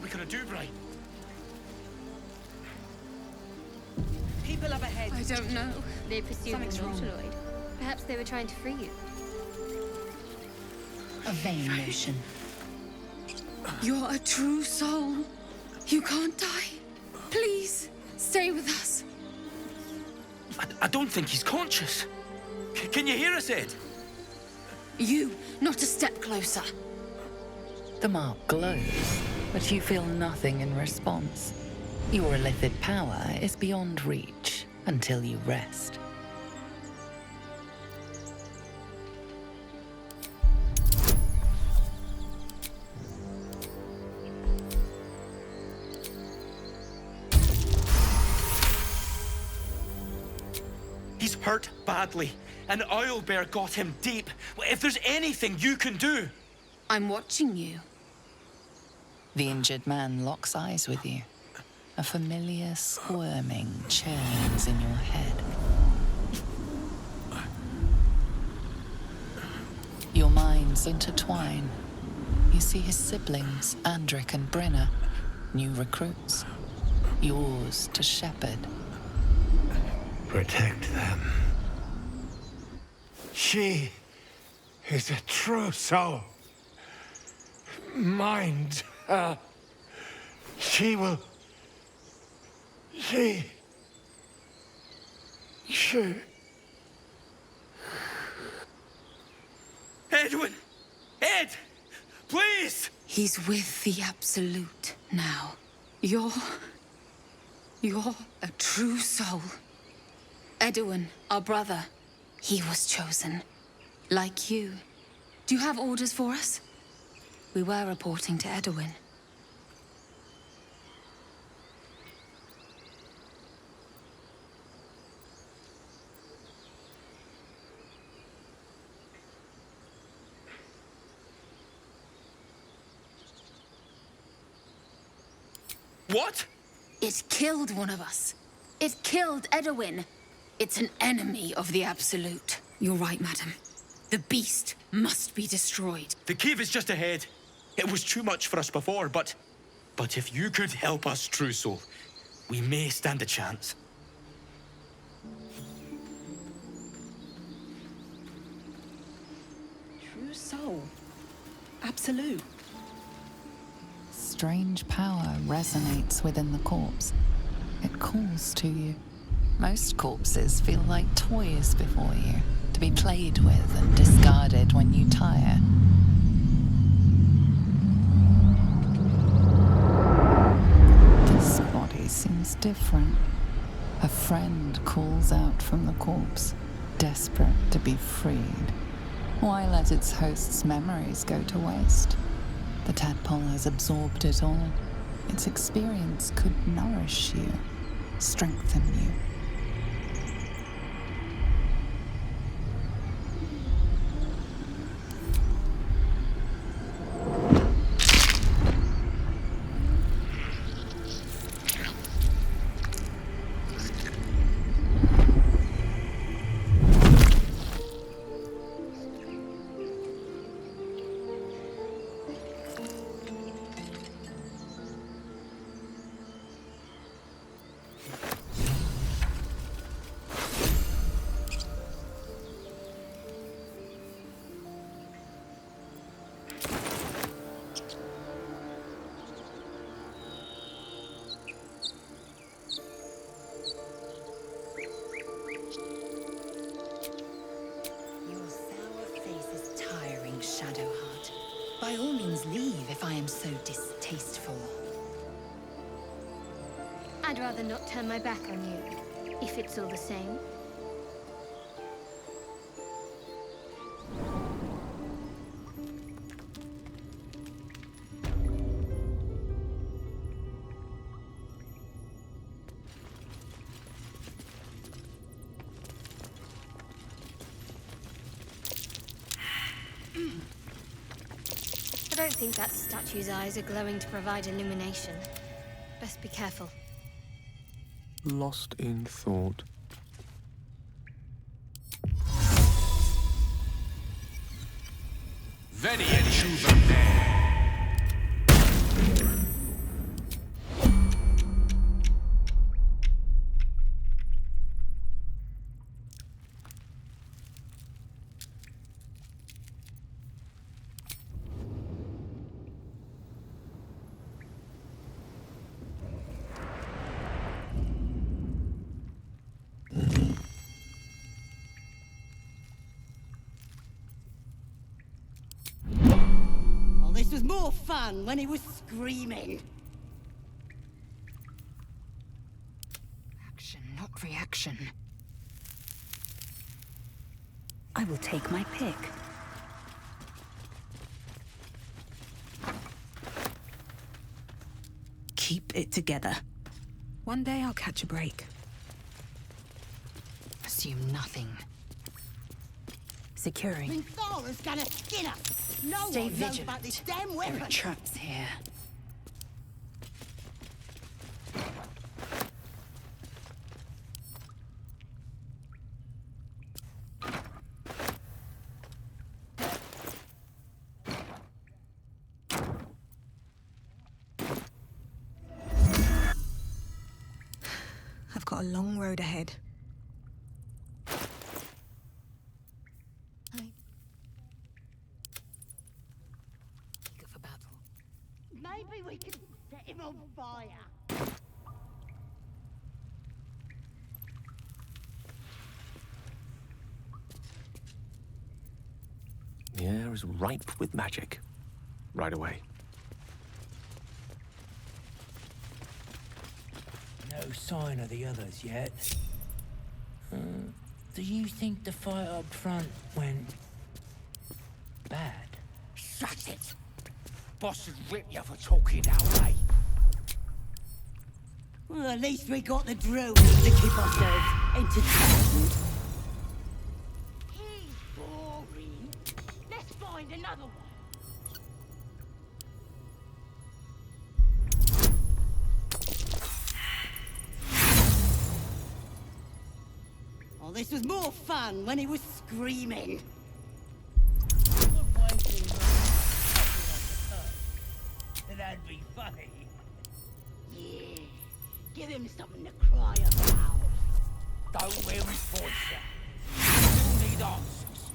we gonna do, Bright? People up ahead. I don't know. They pursued the Something's wrong. Nautiloid. Perhaps they were trying to free you. A vain notion. You're a true soul. You can't die. Please, stay with us. I don't think he's conscious. Can you hear us, Ed? You, not a step closer. The mark glows, but you feel nothing in response. Your illithid power is beyond reach until you rest. He's hurt badly. An owlbear got him deep. If there's anything you can do... I'm watching you. The injured man locks eyes with you. A familiar squirming churns in your head. Your minds intertwine. You see his siblings, Andric and Brenna, new recruits. Yours to shepherd. Protect them. She is a true soul. Mind her. She will... She... Edwin! Ed! Please! He's with the Absolute now. You're a true soul. Edwin, our brother, he was chosen. Like you. Do you have orders for us? We were reporting to Edwin. What? It killed one of us. It killed Edwin. It's an enemy of the Absolute. You're right, madam. The beast must be destroyed. The cave is just ahead. It was too much for us before, but if you could help us, True Soul, we may stand a chance. True soul. Absolute. Strange power resonates within the corpse. It calls to you. Most corpses feel like toys before you, to be played with and discarded when you tire. This body seems different. A friend calls out from the corpse, desperate to be freed. Why let its host's memories go to waste? The tadpole has absorbed it all. Its experience could nourish you, strengthen you. By all means leave if I am so distasteful. I'd rather not turn my back on you, if it's all the same. I don't think that statue's eyes are glowing to provide illumination. Best be careful. Lost in thought. Veni et Juva. was more fun when he was screaming. Action, not reaction. I will take my pick. Keep it together. One day I'll catch a break. Assume nothing. Securing. Minthara's gonna skin us. No Stay one knows vigilant. about this damn There weapon. are traps here. I've got a long road ahead. Eager for battle. Maybe we can set him on fire. The air is ripe with magic. Right away. No sign of the others yet. Do you think the fight up front went bad? Shut it! Boss would rip you for talking that way. Well, at least we got the druids to keep ourselves entertained. He's boring. Let's find another one. Oh, this was more fun when he was screaming. That'd be funny. Yeah, give him something to cry about. Don't wear his voice out. Still need answers.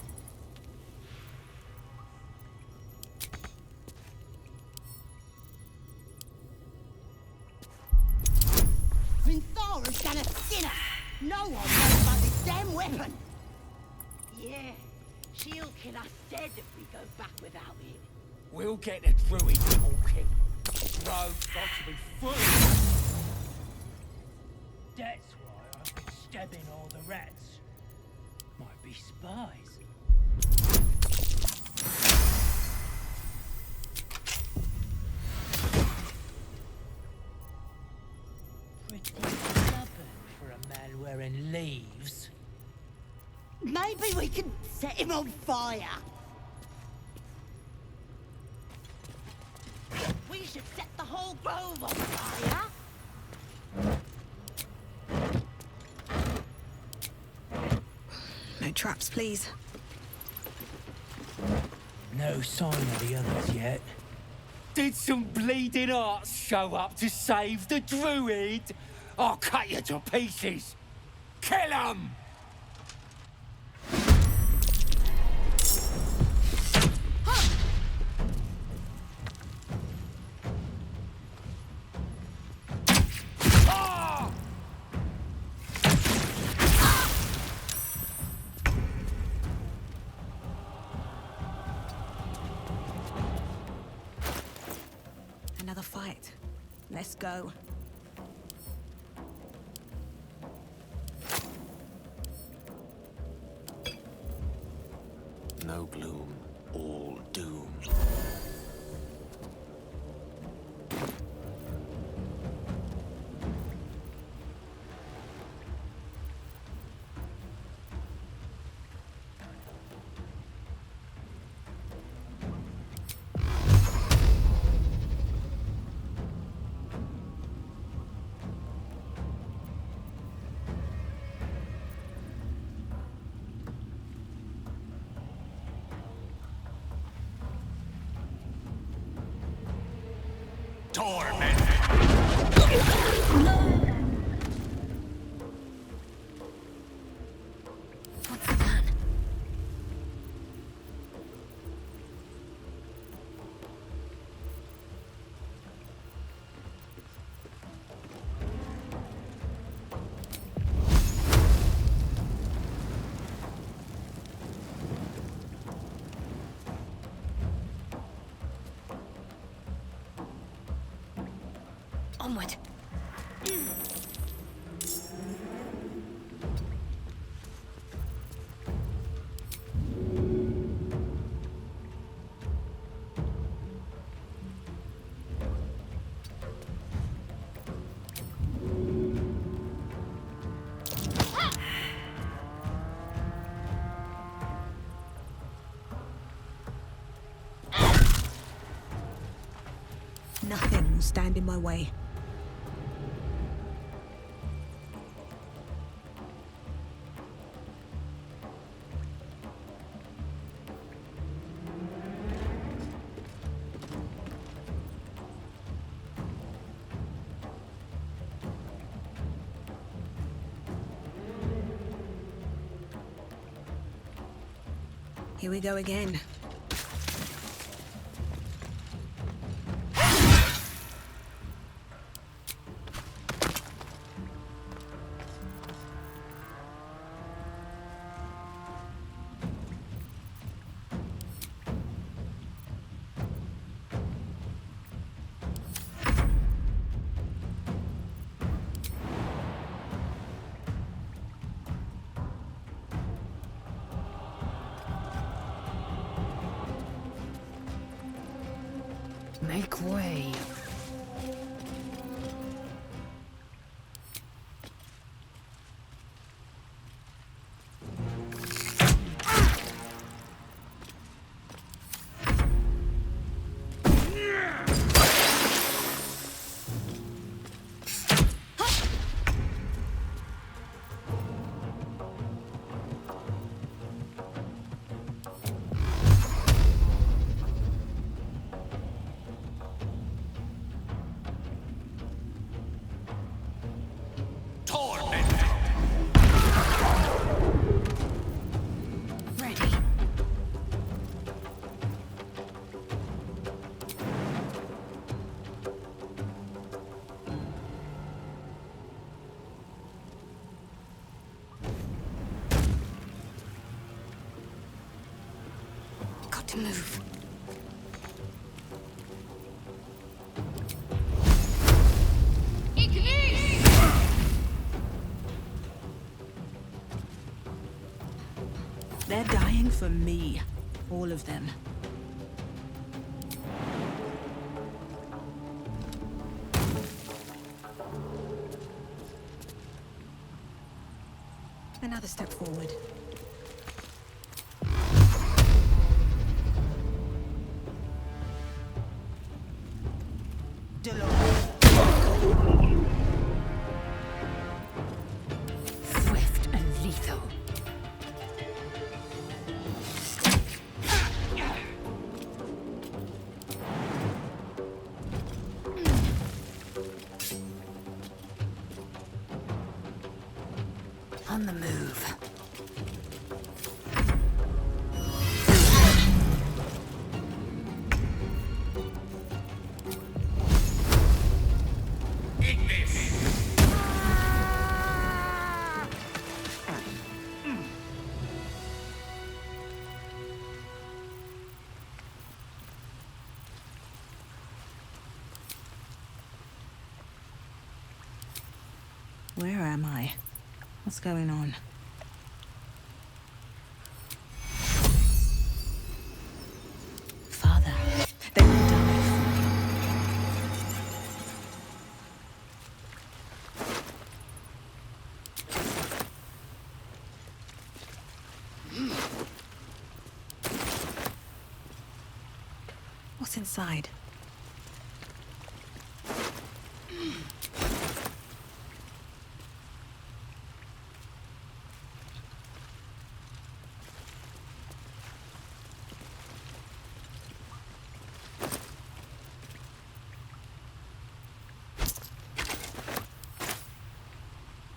Minthara's gonna skin us. No one knows about this damn weapon. Yeah, she'll kill us dead if we go back without him. We'll get the druid talking. Road's got to be full of That's why I've been stabbing all the rats. Might be spies. Pretty stubborn for a man wearing leaves. Maybe we can set him on fire. We should set the whole grove on fire. No traps, please. No sign of the others yet. Did some bleeding arts show up to save the druid? I'll cut you to pieces. Kill 'em! Another fight. Let's go. No gloom, all doom. Onward. Nothing will stand in my way. Here we go again. Make way. To move. They're dying for me. All of them. Another step forward. Swift and lethal. On the move. Where am I? What's going on? Father, they will die for you. What's inside?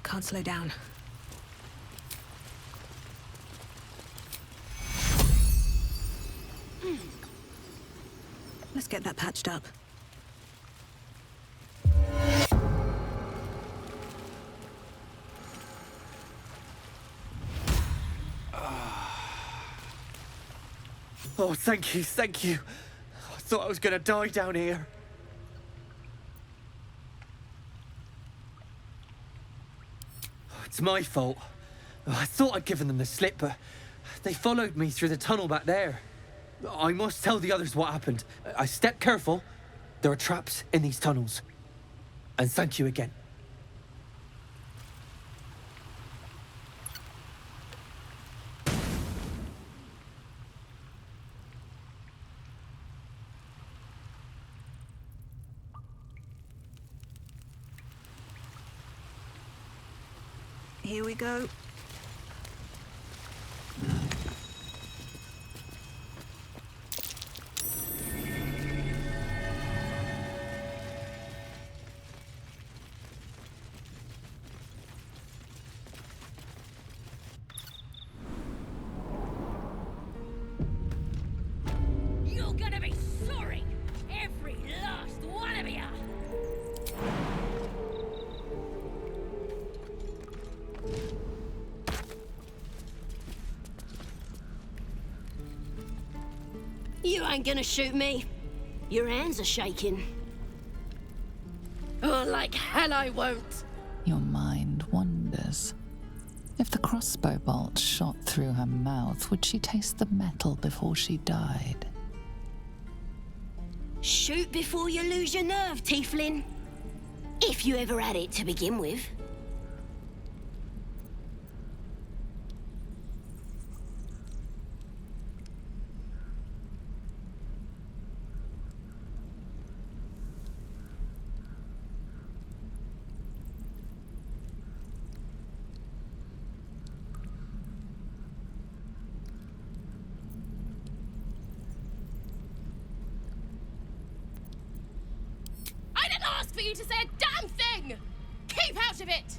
Can't slow down. Let's get that patched up. Oh, thank you, thank you. I thought I was gonna die down here. It's my fault. I thought I'd given them the slip, but they followed me through the tunnel back there. I must tell the others what happened. I stepped careful. There are traps in these tunnels. And thank you again. Here we go. You're gonna be sorry, every last one of you. You ain't gonna shoot me. Your hands are shaking. Oh, like hell I won't. Your mind wanders. If the crossbow bolt shot through her mouth, would she taste the metal before she died? Shoot before you lose your nerve, Tiefling. If you ever had it to begin with. I didn't ask for you to say a damn thing! Keep out of it!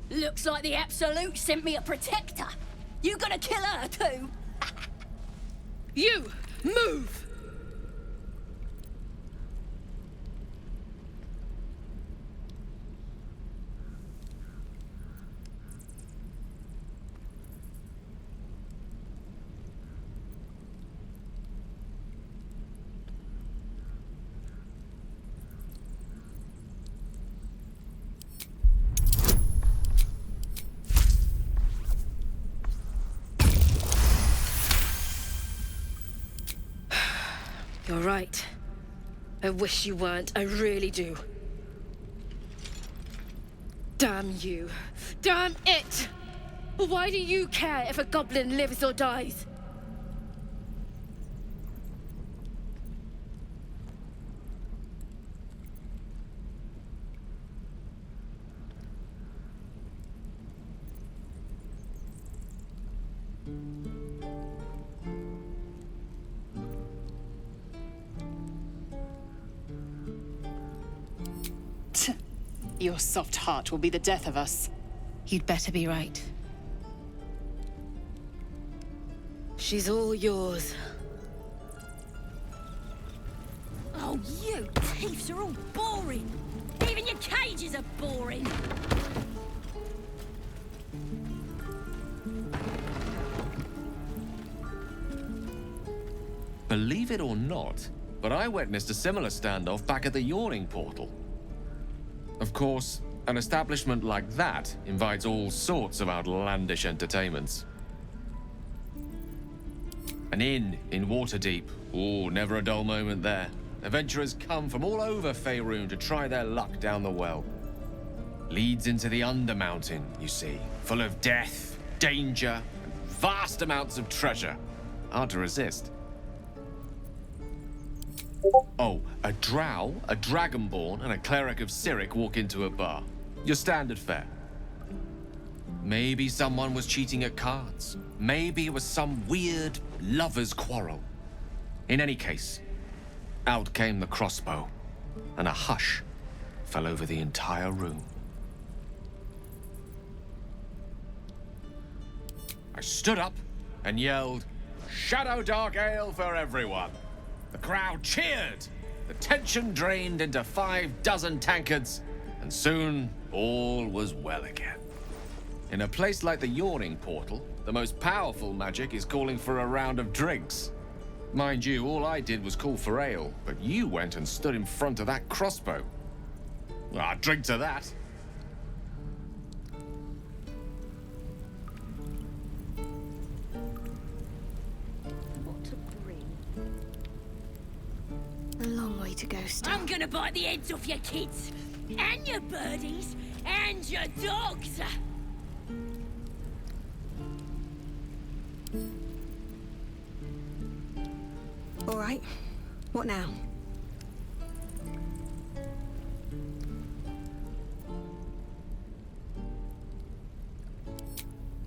Looks like the Absolute sent me a protector. You gonna kill her too? You, move! You're right. I wish you weren't. I really do. Damn you. Damn it! Why do you care if a goblin lives or dies? Your soft heart will be the death of us. You'd better be right. She's all yours. Oh, you thieves are all boring. Even your cages are boring. Believe it or not, but I witnessed a similar standoff back at the Yawning Portal. Of course, an establishment like that invites all sorts of outlandish entertainments. An inn in Waterdeep. Ooh, never a dull moment there. Adventurers come from all over Faerun to try their luck down the well. Leads into the Undermountain, you see, full of death, danger, and vast amounts of treasure. Hard to resist. Oh, a drow, a dragonborn, and a cleric of Cyric walk into a bar. Your standard fare. Maybe someone was cheating at cards. Maybe it was some weird lover's quarrel. In any case, out came the crossbow, and a hush fell over the entire room. I stood up and yelled, "Shadow Dark Ale for everyone!" The crowd cheered. The tension drained into 6 tankards, and soon all was well again. In a place like the Yawning Portal, the most powerful magic is calling for a round of drinks. Mind you, all I did was call for ale, but you went and stood in front of that crossbow. Well, I'll drink to that. What to bring? A long way to go still. I'm gonna bite the heads off your kids, and your birdies, and your dogs! All right. What now?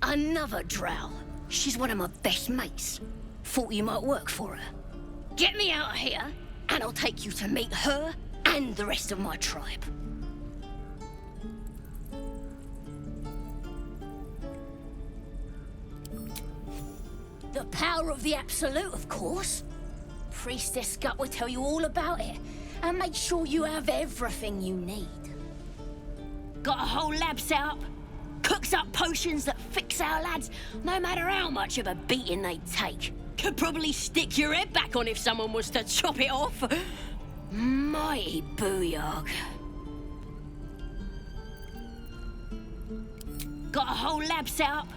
Another drow. She's one of my best mates. Thought you might work for her. Get me out of here, and I'll take you to meet her and the rest of my tribe. The power of the Absolute, of course. Priestess Scut will tell you all about it, and make sure you have everything you need. Got a whole lab set up. Cooks up potions that fix our lads, no matter how much of a beating they take. Could probably stick your head back on if someone was to chop it off. Mighty booyog. Got a whole lab set up.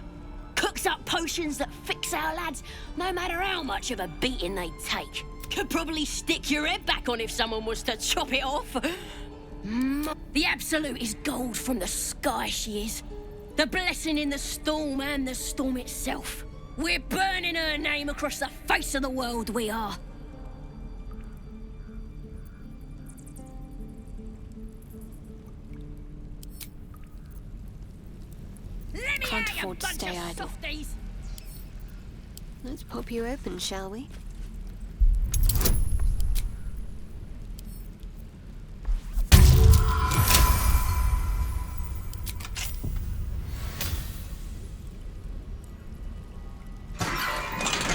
Cooks up potions that fix our lads, no matter how much of a beating they take. Could probably stick your head back on if someone was to chop it off. The Absolute is gold from the sky, she is. The blessing in the storm and the storm itself. We're burning her name across the face of the world, we are. Can't afford to stay idle. Let's pop you open, shall we?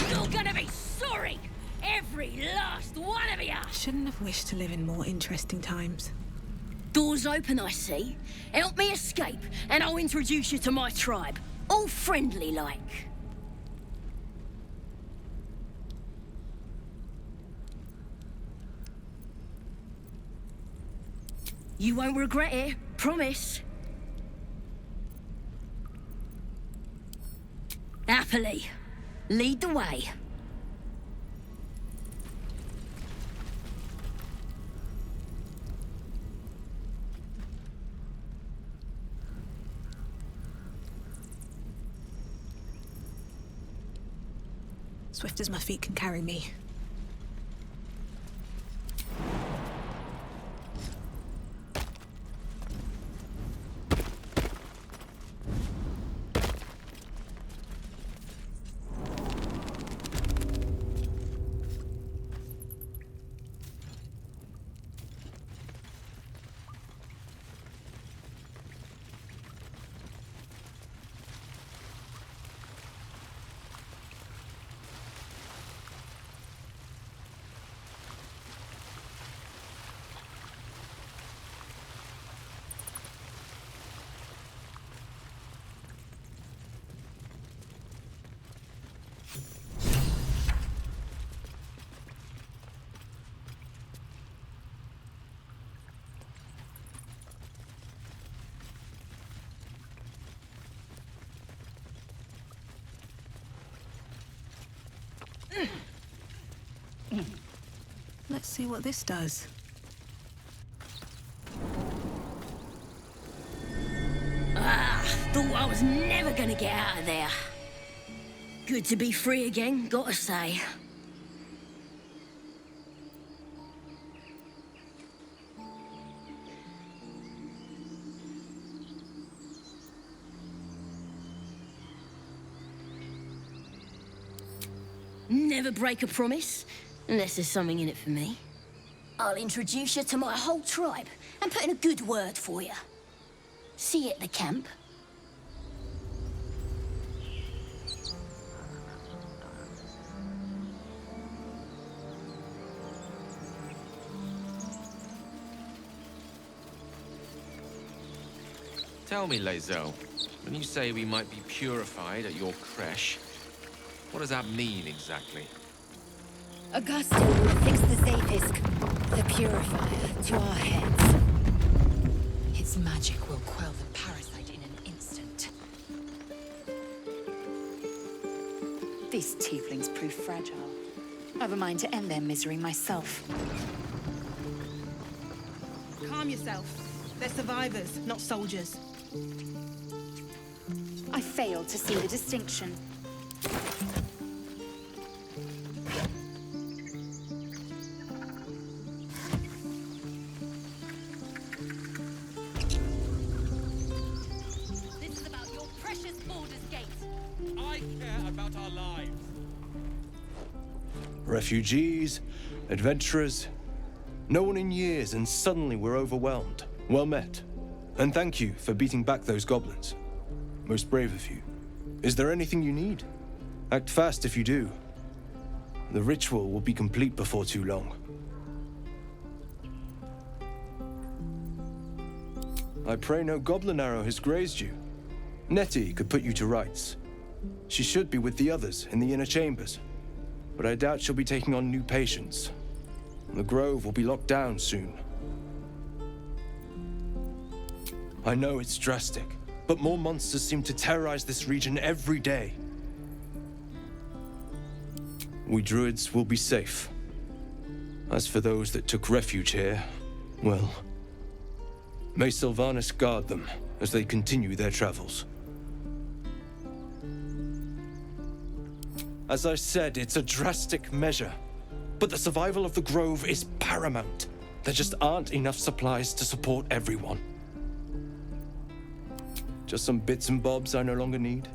You're gonna be sorry! Every last one of you! Shouldn't have wished to live in more interesting times. Doors open, I see. Help me escape, and I'll introduce you to my tribe. All friendly-like. You won't regret it, promise. Happily. Lead the way. Swift as my feet can carry me. Let's see what this does. Thought I was never gonna get out of there. Good to be free again, gotta say. Never break a promise, unless there's something in it for me. I'll introduce you to my whole tribe and put in a good word for you. See you at the camp. Tell me, Lae'zel, when you say we might be purified at your creche, what does that mean exactly? Augusta will affix the Zafisk, the purifier, to our heads. Its magic will quell the parasite in an instant. These tieflings prove fragile. I've a mind to end their misery myself. Calm yourself. They're survivors, not soldiers. I fail to see the distinction. This is about your precious Baldur's Gate. I care about our lives. Refugees, adventurers, no one in years, and suddenly we're overwhelmed. Well met. And thank you for beating back those goblins. Most brave of you. Is there anything you need? Act fast if you do. The ritual will be complete before too long. I pray no goblin arrow has grazed you. Nettie could put you to rights. She should be with the others in the inner chambers, but I doubt she'll be taking on new patients. The grove will be locked down soon. I know it's drastic, but more monsters seem to terrorize this region every day. We druids will be safe. As for those that took refuge here, well, may Sylvanas guard them as they continue their travels. As I said, it's a drastic measure, but the survival of the grove is paramount. There just aren't enough supplies to support everyone. Just some bits and bobs I no longer need.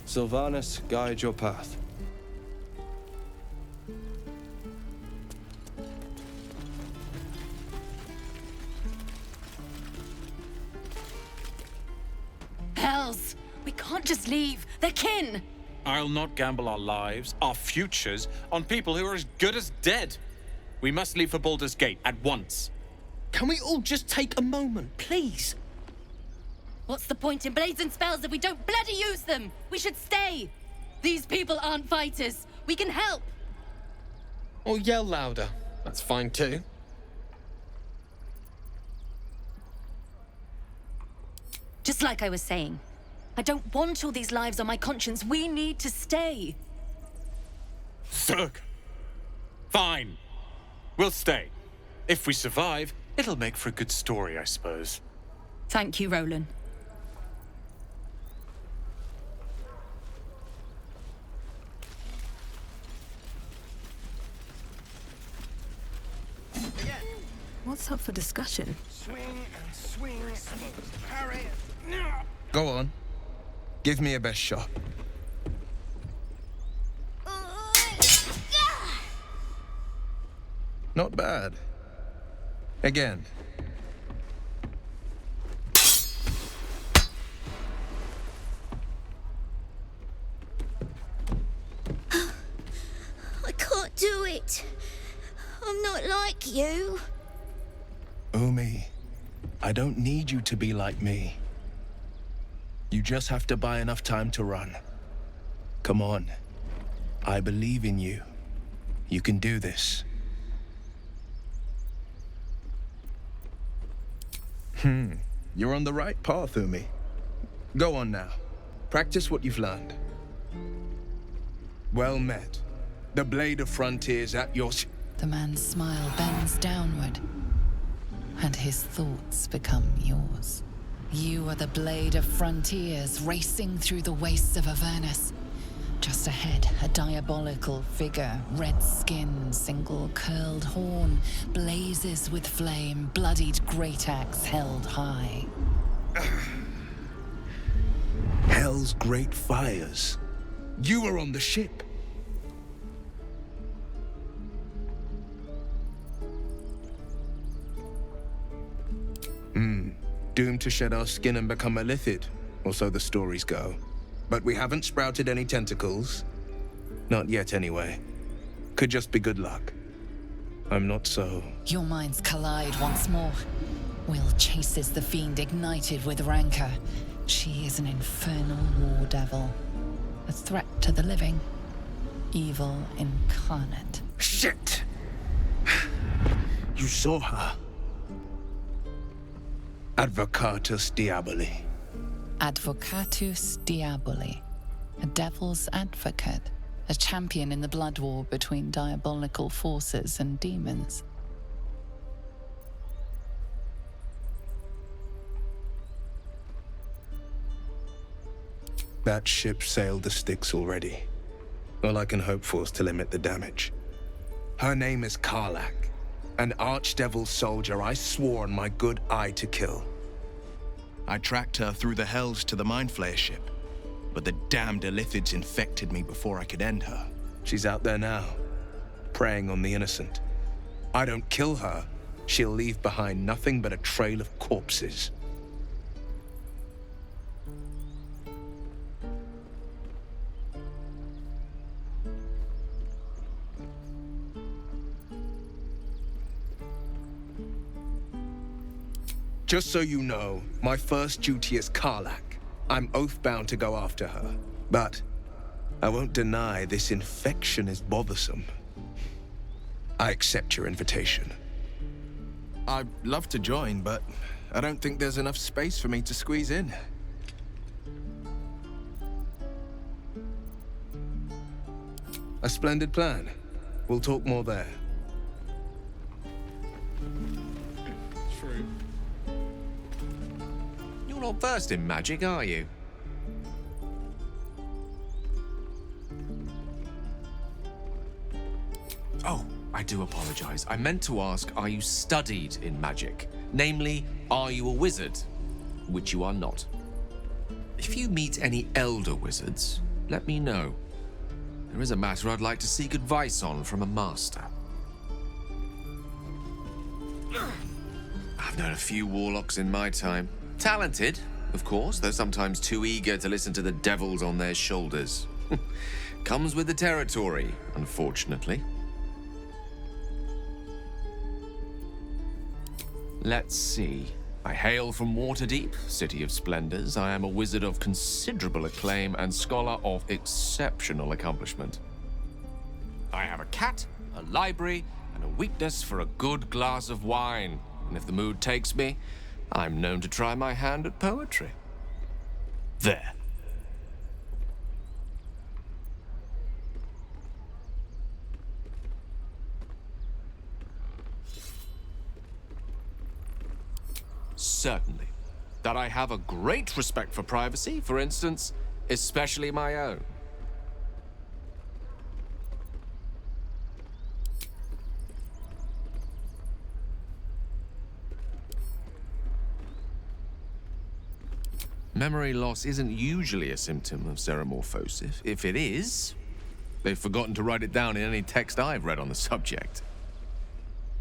Sylvanus, guide your path. Hells! We can't just leave. They're kin! I'll not gamble our lives, our futures, on people who are as good as dead. We must leave for Baldur's Gate at once. Can we all just take a moment, please? What's the point in blades and spells if we don't bloody use them? We should stay! These people aren't fighters. We can help! Or yell louder. That's fine too. Just like I was saying, I don't want all these lives on my conscience. We need to stay. Zerg. Fine. We'll stay. If we survive, it'll make for a good story, I suppose. Thank you, Roland. What's up for discussion? Swing and swing. Parry. Go on. Give me a best shot. Not bad. Again. I can't do it. I'm not like you. Umi, I don't need you to be like me. You just have to buy enough time to run. Come on. I believe in you. You can do this. You're on the right path, Umi. Go on now. Practice what you've learned. Well met. The Blade of Frontiers at your... The man's smile bends downward, and his thoughts become yours. You are the Blade of Frontiers, racing through the wastes of Avernus. Just ahead, a diabolical figure, red skin, single curled horn, blazes with flame, bloodied great axe held high. Hell's great fires. You were on the ship. Doomed to shed our skin and become a lithid, or so the stories go. But we haven't sprouted any tentacles. Not yet, anyway. Could just be good luck. I'm not so... Your minds collide once more. Will chases the fiend ignited with rancor. She is an infernal war devil. A threat to the living. Evil incarnate. Shit! You saw her. Advocatus Diaboli. Advocatus Diaboli. A devil's advocate. A champion in the blood war between diabolical forces and demons. That ship sailed the Styx already. All I can hope for is to limit the damage. Her name is Karlach, an archdevil soldier I swore on my good eye to kill. I tracked her through the hells to the Mind Flayer ship, but the damned Illithids infected me before I could end her. She's out there now, preying on the innocent. I don't kill her, she'll leave behind nothing but a trail of corpses. Just so you know, my first duty is Karlach. I'm oath-bound to go after her. But I won't deny this infection is bothersome. I accept your invitation. I'd love to join, but I don't think there's enough space for me to squeeze in. A splendid plan. We'll talk more there. True. You're not versed in magic, are you? Oh, I do apologize. I meant to ask, are you studied in magic? Namely, are you a wizard? Which you are not. If you meet any elder wizards, let me know. There is a matter I'd like to seek advice on from a master. I've known a few warlocks in my time. Talented, of course, though sometimes too eager to listen to the devils on their shoulders. Comes with the territory, unfortunately. Let's see. I hail from Waterdeep, City of Splendors. I am a wizard of considerable acclaim and scholar of exceptional accomplishment. I have a cat, a library, and a weakness for a good glass of wine. And if the mood takes me, I'm known to try my hand at poetry. There. Certainly. That I have a great respect for privacy, for instance, especially my own. Memory loss isn't usually a symptom of xeromorphosis. If it is, they've forgotten to write it down in any text I've read on the subject.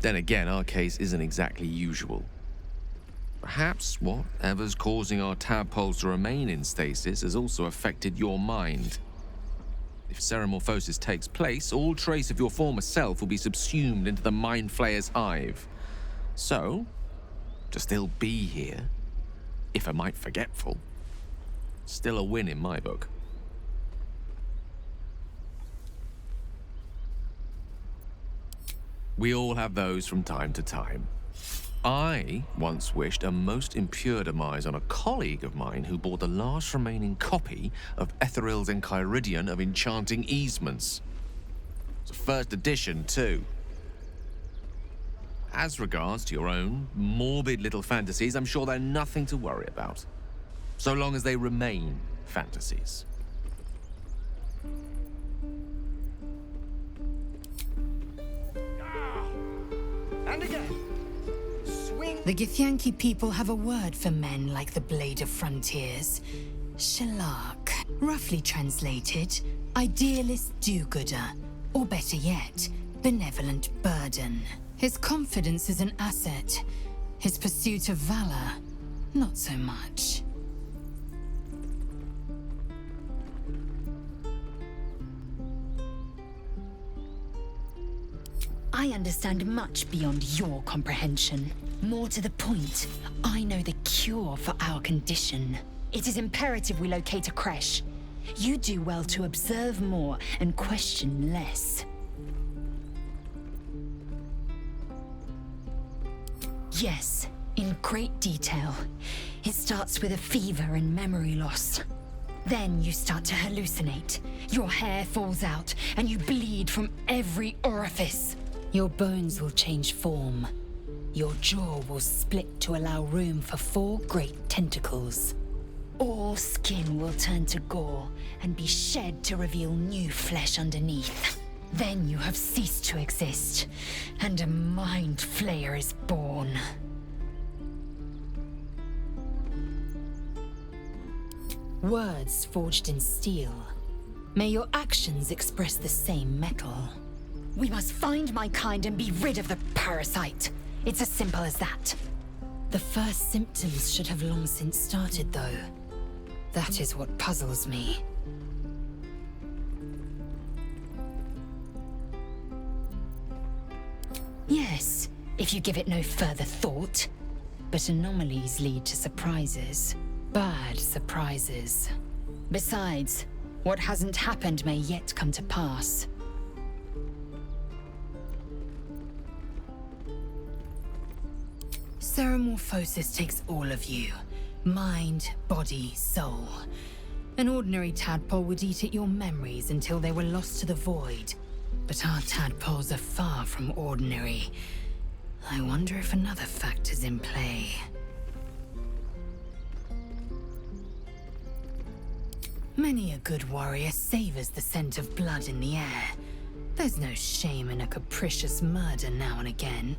Then again, our case isn't exactly usual. Perhaps whatever's causing our tadpoles to remain in stasis has also affected your mind. If xeromorphosis takes place, all trace of your former self will be subsumed into the Mind Flayer's hive. So, to still be here, if a mite forgetful, still a win in my book. We all have those from time to time. I once wished a most impure demise on a colleague of mine who bought the last remaining copy of Etheril's Enchiridion of Enchanting Easements. It's a first edition, too. As regards to your own morbid little fantasies, I'm sure they're nothing to worry about. So long as they remain fantasies. And again. The Githyanki people have a word for men like the Blade of Frontiers. Shalak. Roughly translated, idealist do-gooder. Or better yet, benevolent burden. His confidence is an asset. His pursuit of valor, not so much. I understand much beyond your comprehension. More to the point, I know the cure for our condition. It is imperative we locate a creche. You do well to observe more and question less. Yes, in great detail. It starts with a fever and memory loss. Then you start to hallucinate. Your hair falls out and you bleed from every orifice. Your bones will change form. Your jaw will split to allow room for 4 great tentacles. All skin will turn to gore and be shed to reveal new flesh underneath. Then you have ceased to exist, and a Mind Flayer is born. Words forged in steel. May your actions express the same metal. We must find my kind and be rid of the parasite. It's as simple as that. The first symptoms should have long since started, though. That is what puzzles me. Yes, if you give it no further thought. But anomalies lead to surprises. Bad surprises. Besides, what hasn't happened may yet come to pass. Ceramorphosis takes all of you. Mind, body, soul. An ordinary tadpole would eat at your memories until they were lost to the void. But our tadpoles are far from ordinary. I wonder if another factor's in play. Many a good warrior savors the scent of blood in the air. There's no shame in a capricious murder now and again.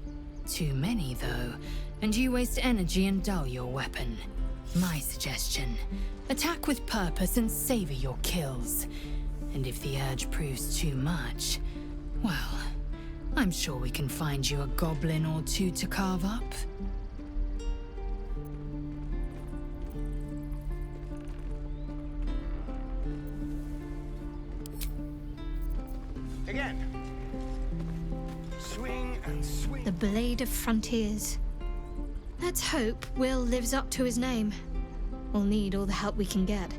Too many, though, and you waste energy and dull your weapon. My suggestion, attack with purpose and savor your kills. And if the urge proves too much, well, I'm sure we can find you a goblin or two to carve up. Again. Swing and swing. The Blade of Frontiers. Let's hope Will lives up to his name. We'll need all the help we can get.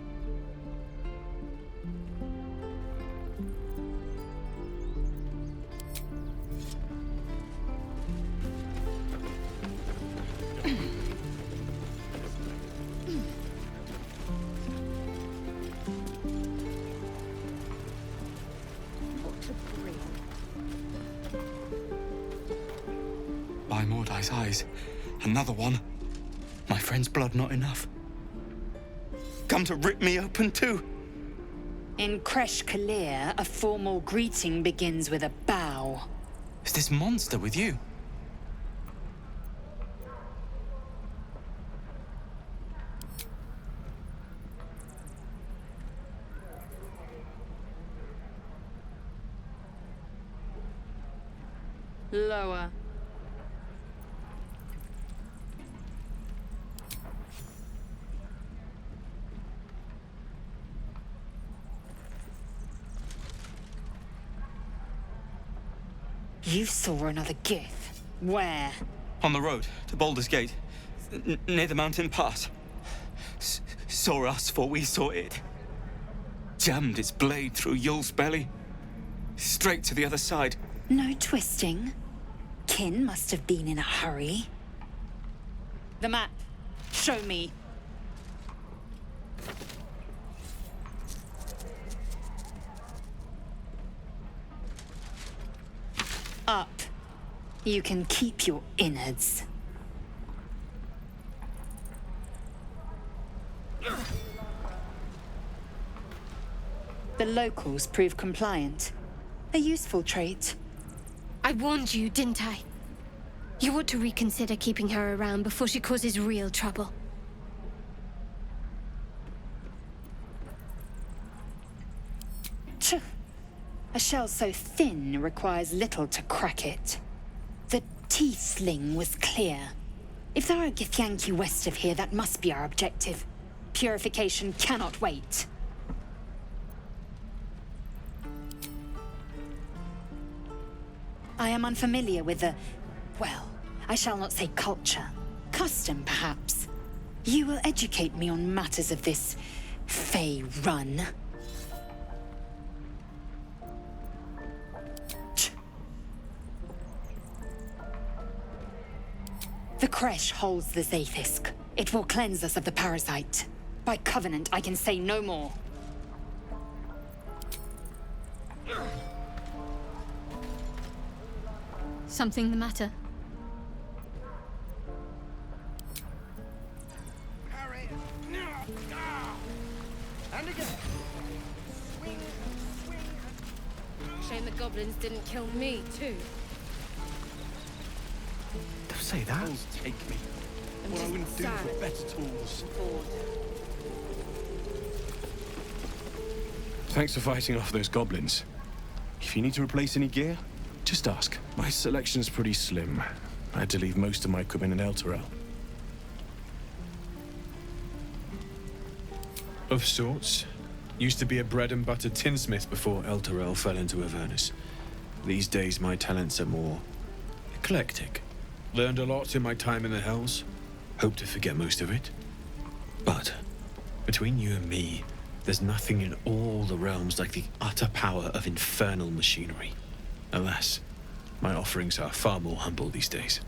By Mordai's eyes, another one. My friend's blood not enough. Come to rip me open too. In Kresh Kalir, a formal greeting begins with a bow. Is this monster with you? Lower. You saw another gith. Where? On the road to Baldur's Gate, near the mountain pass. Saw us before we saw it. Jammed its blade through Yul's belly. Straight to the other side. No twisting. Kin must have been in a hurry. The map. Show me. Up. You can keep your innards. The locals prove compliant. A useful trait. I warned you, didn't I? You ought to reconsider keeping her around before she causes real trouble. Tch. A shell so thin requires little to crack it. The tiefling was clear. If there are Githyanki west of here, that must be our objective. Purification cannot wait. I am unfamiliar with the... well, I shall not say culture. Custom, perhaps. You will educate me on matters of this... Fey run. The Kresh holds the Zaithisk. It will cleanse us of the parasite. By covenant, I can say no more. Something the matter? And again. Swing, swing. Shame the goblins didn't kill me, too. Don't say that. Take me. I'm What I just wouldn't do sad. for better tools. Thanks for fighting off those goblins. If you need to replace any gear, just ask. My selection's pretty slim. I had to leave most of my equipment in Elturel. Of sorts. Used to be a bread and butter tinsmith before Elturel fell into Avernus. These days my talents are more eclectic. Learned a lot in my time in the Hells. Hope to forget most of it. But between you and me, there's nothing in all the realms like the utter power of infernal machinery. Alas, my offerings are far more humble these days.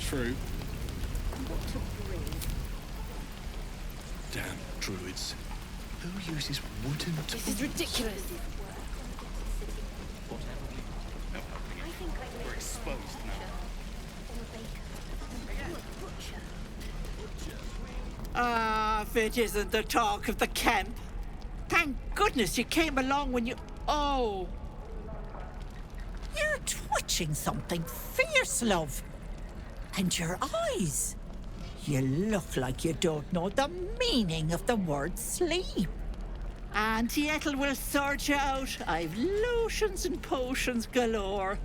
True. Damn druids. Who uses wooden tools? This is ridiculous. We're exposed now. Ah, if it isn't the talk of the camp. Thank goodness you came along when you... Oh. You're twitching something fierce, love. And your eyes. You look like you don't know the meaning of the word sleep. Auntie Ethel will sort you out. I've lotions and potions galore.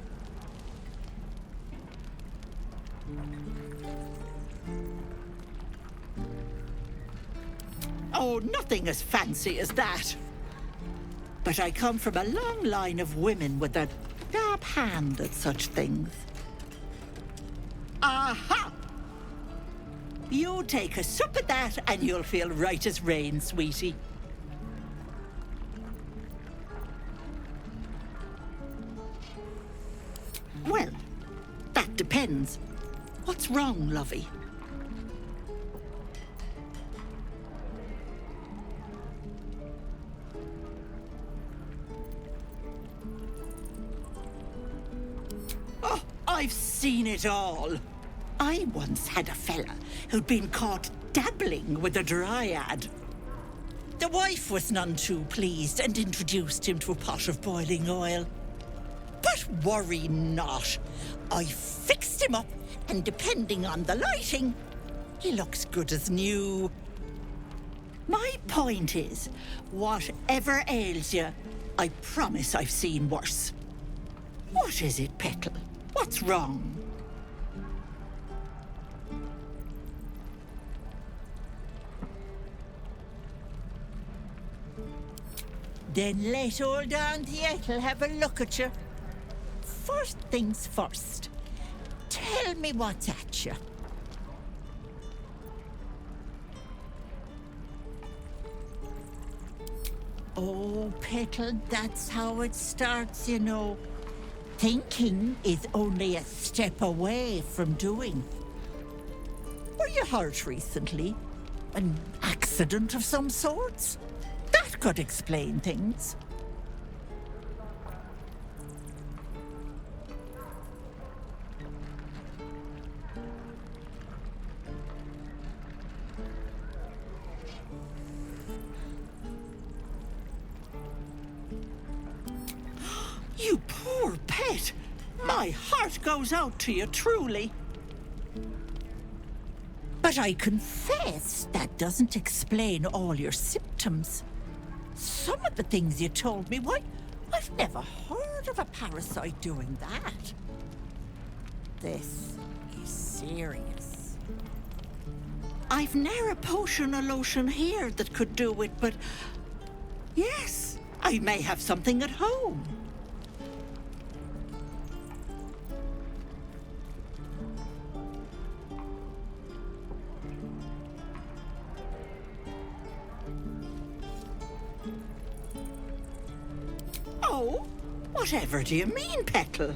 Oh, nothing as fancy as that. But I come from a long line of women with a sharp hand at such things. Aha! You take a sup of that and you'll feel right as rain, sweetie. Well, that depends. What's wrong, lovey? Oh, I've seen it all. I once had a fella who'd been caught dabbling with a dryad. The wife was none too pleased and introduced him to a pot of boiling oil. But worry not. I fixed him up, and depending on the lighting, he looks good as new. My point is, whatever ails you, I promise I've seen worse. What is it, Petal? What's wrong? Then let old Auntie Ethel have a look at you. First things first. Tell me what's at you. Oh, Petal, that's how it starts, you know. Thinking is only a step away from doing. Were you hurt recently? An accident of some sorts? That could explain things. You poor pet! My heart goes out to you, truly. But I confess that doesn't explain all your symptoms. Some of the things you told me, why, I've never heard of a parasite doing that. This is serious. I've ne'er a potion or lotion here that could do it, but yes, I may have something at home. Oh, whatever do you mean, Petal?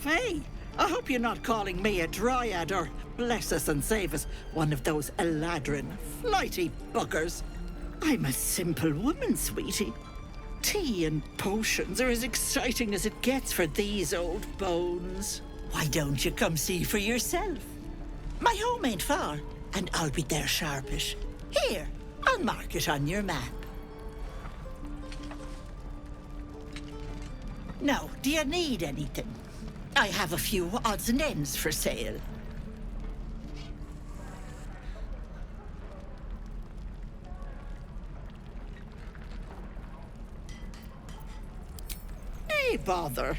Faye, I hope you're not calling me a dryad or, bless us and save us, one of those Eladrin, flighty buggers. I'm a simple woman, sweetie. Tea and potions are as exciting as it gets for these old bones. Why don't you come see for yourself? My home ain't far, and I'll be there sharpish. Here, I'll mark it on your map. Now, do you need anything? I have a few odds and ends for sale. Hey, bother.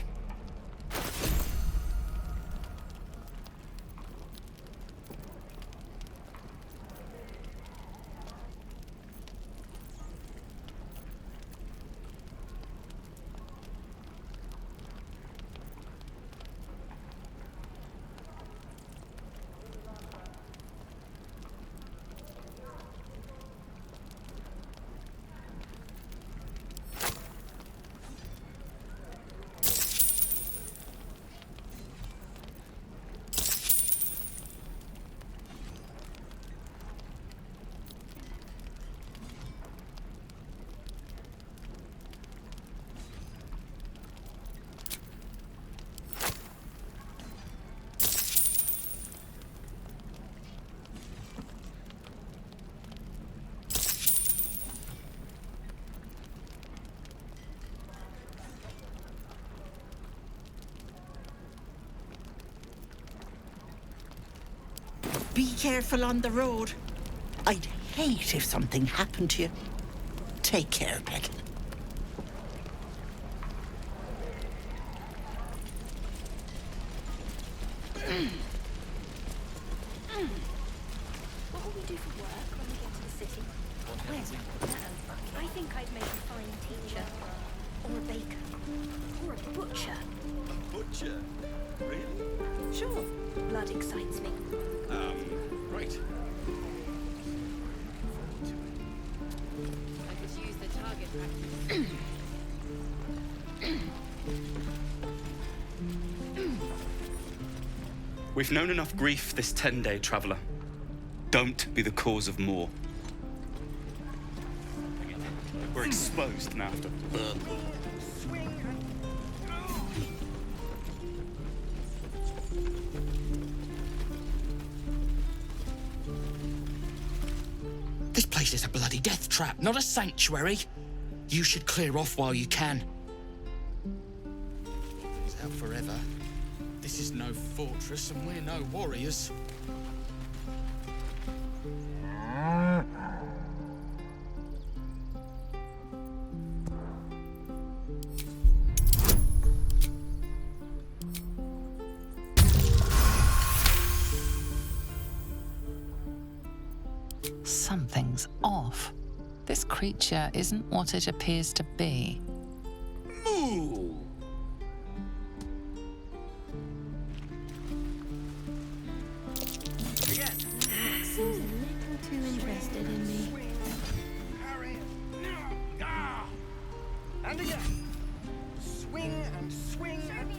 careful on the road. I'd hate if something happened to you. Take care, Petal. What will we do for work when we get to the city? Where's my I think I'd make a fine teacher, or a baker, or a butcher. A butcher? Really? Sure, blood excites me. Right. I could use the target practice. We've known enough grief this 10-day traveler. Don't be the cause of more. We're exposed now. This place is a bloody death trap, not a sanctuary. You should clear off while you can. It's out forever. This is no fortress, and we're no warriors. Something's off. This creature isn't what it appears to be. Moo! Seems a little too interested in me. And again. Swing and swing and...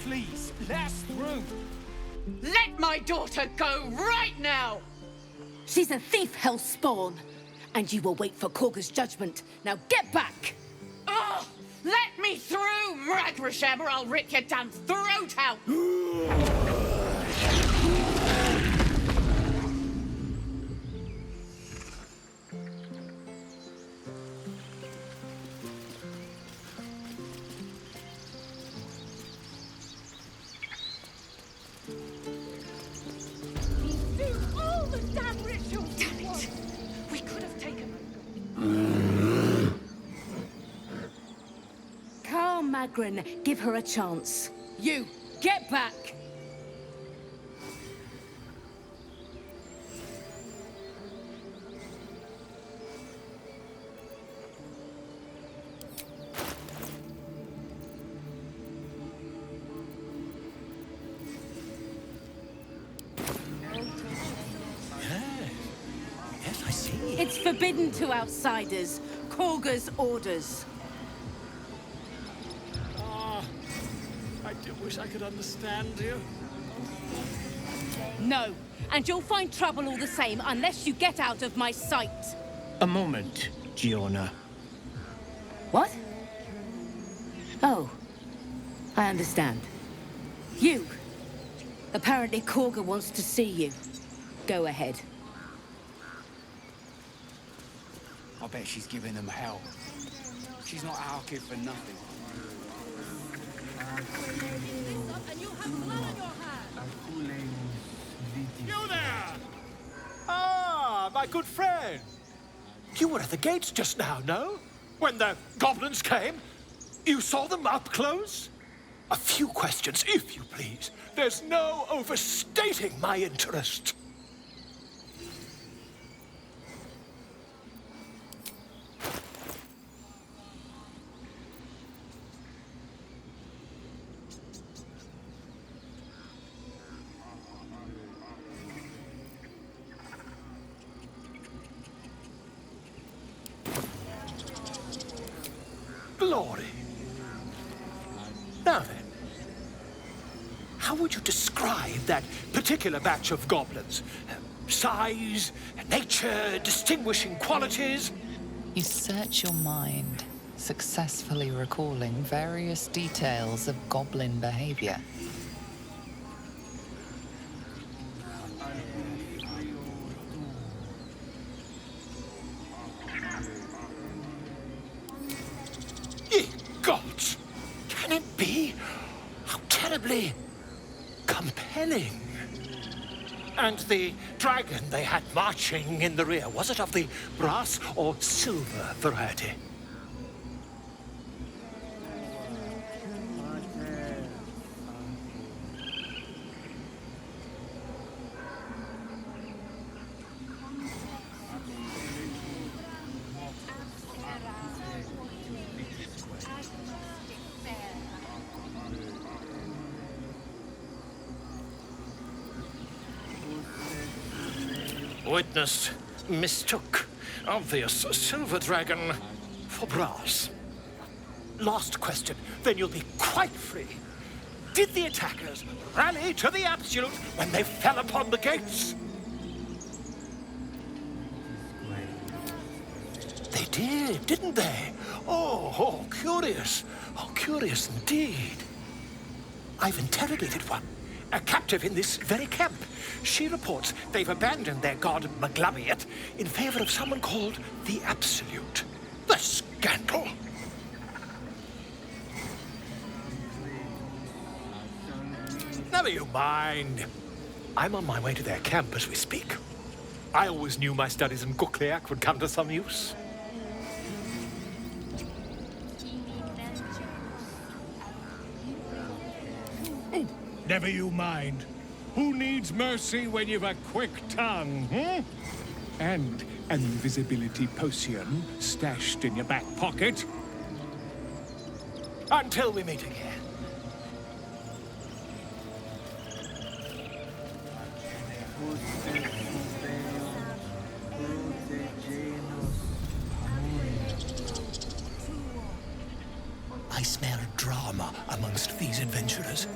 Please, last room. Let my daughter go right now! She's a thief, hellspawn, and you will wait for Korga's judgment. Now get back! Oh, let me through, Mragrasham, or I'll rip your damn throat out! Magrin, give her a chance. You, get back! Yes, I see. It's forbidden to outsiders. Korga's orders. I do wish I could understand you. No, and you'll find trouble all the same unless you get out of my sight. A moment, Giona. What? Oh, I understand. You. Apparently Korga wants to see you. Go ahead. I bet she's giving them hell. She's not our kid for nothing. You there! Ah, my good friend. You were at the gates just now, no? When the goblins came? You saw them up close? A few questions, if you please. There's no overstating my interest. Glory. Now then, how would you describe that particular batch of goblins? Size, nature, distinguishing qualities? You search your mind, successfully recalling various details of goblin behavior. Ye gods! Can it be? How terribly compelling. And the dragon they had marching in the rear, was it of the brass or silver variety? Witness mistook obvious silver dragon for brass. Last question, then you'll be quite free. Did the attackers rally to the absolute when they fell upon the gates? They did, didn't they? Oh, curious. Oh, curious indeed. I've interrogated one. A captive in this very camp. She reports they've abandoned their god Maglabiet in favor of someone called the Absolute. The scandal! Never you mind. I'm on my way to their camp as we speak. I always knew my studies in Gukliak would come to some use. Never you mind. Who needs mercy when you've a quick tongue, hmm? And an invisibility potion stashed in your back pocket? Until we meet again. I smell drama amongst these adventurers.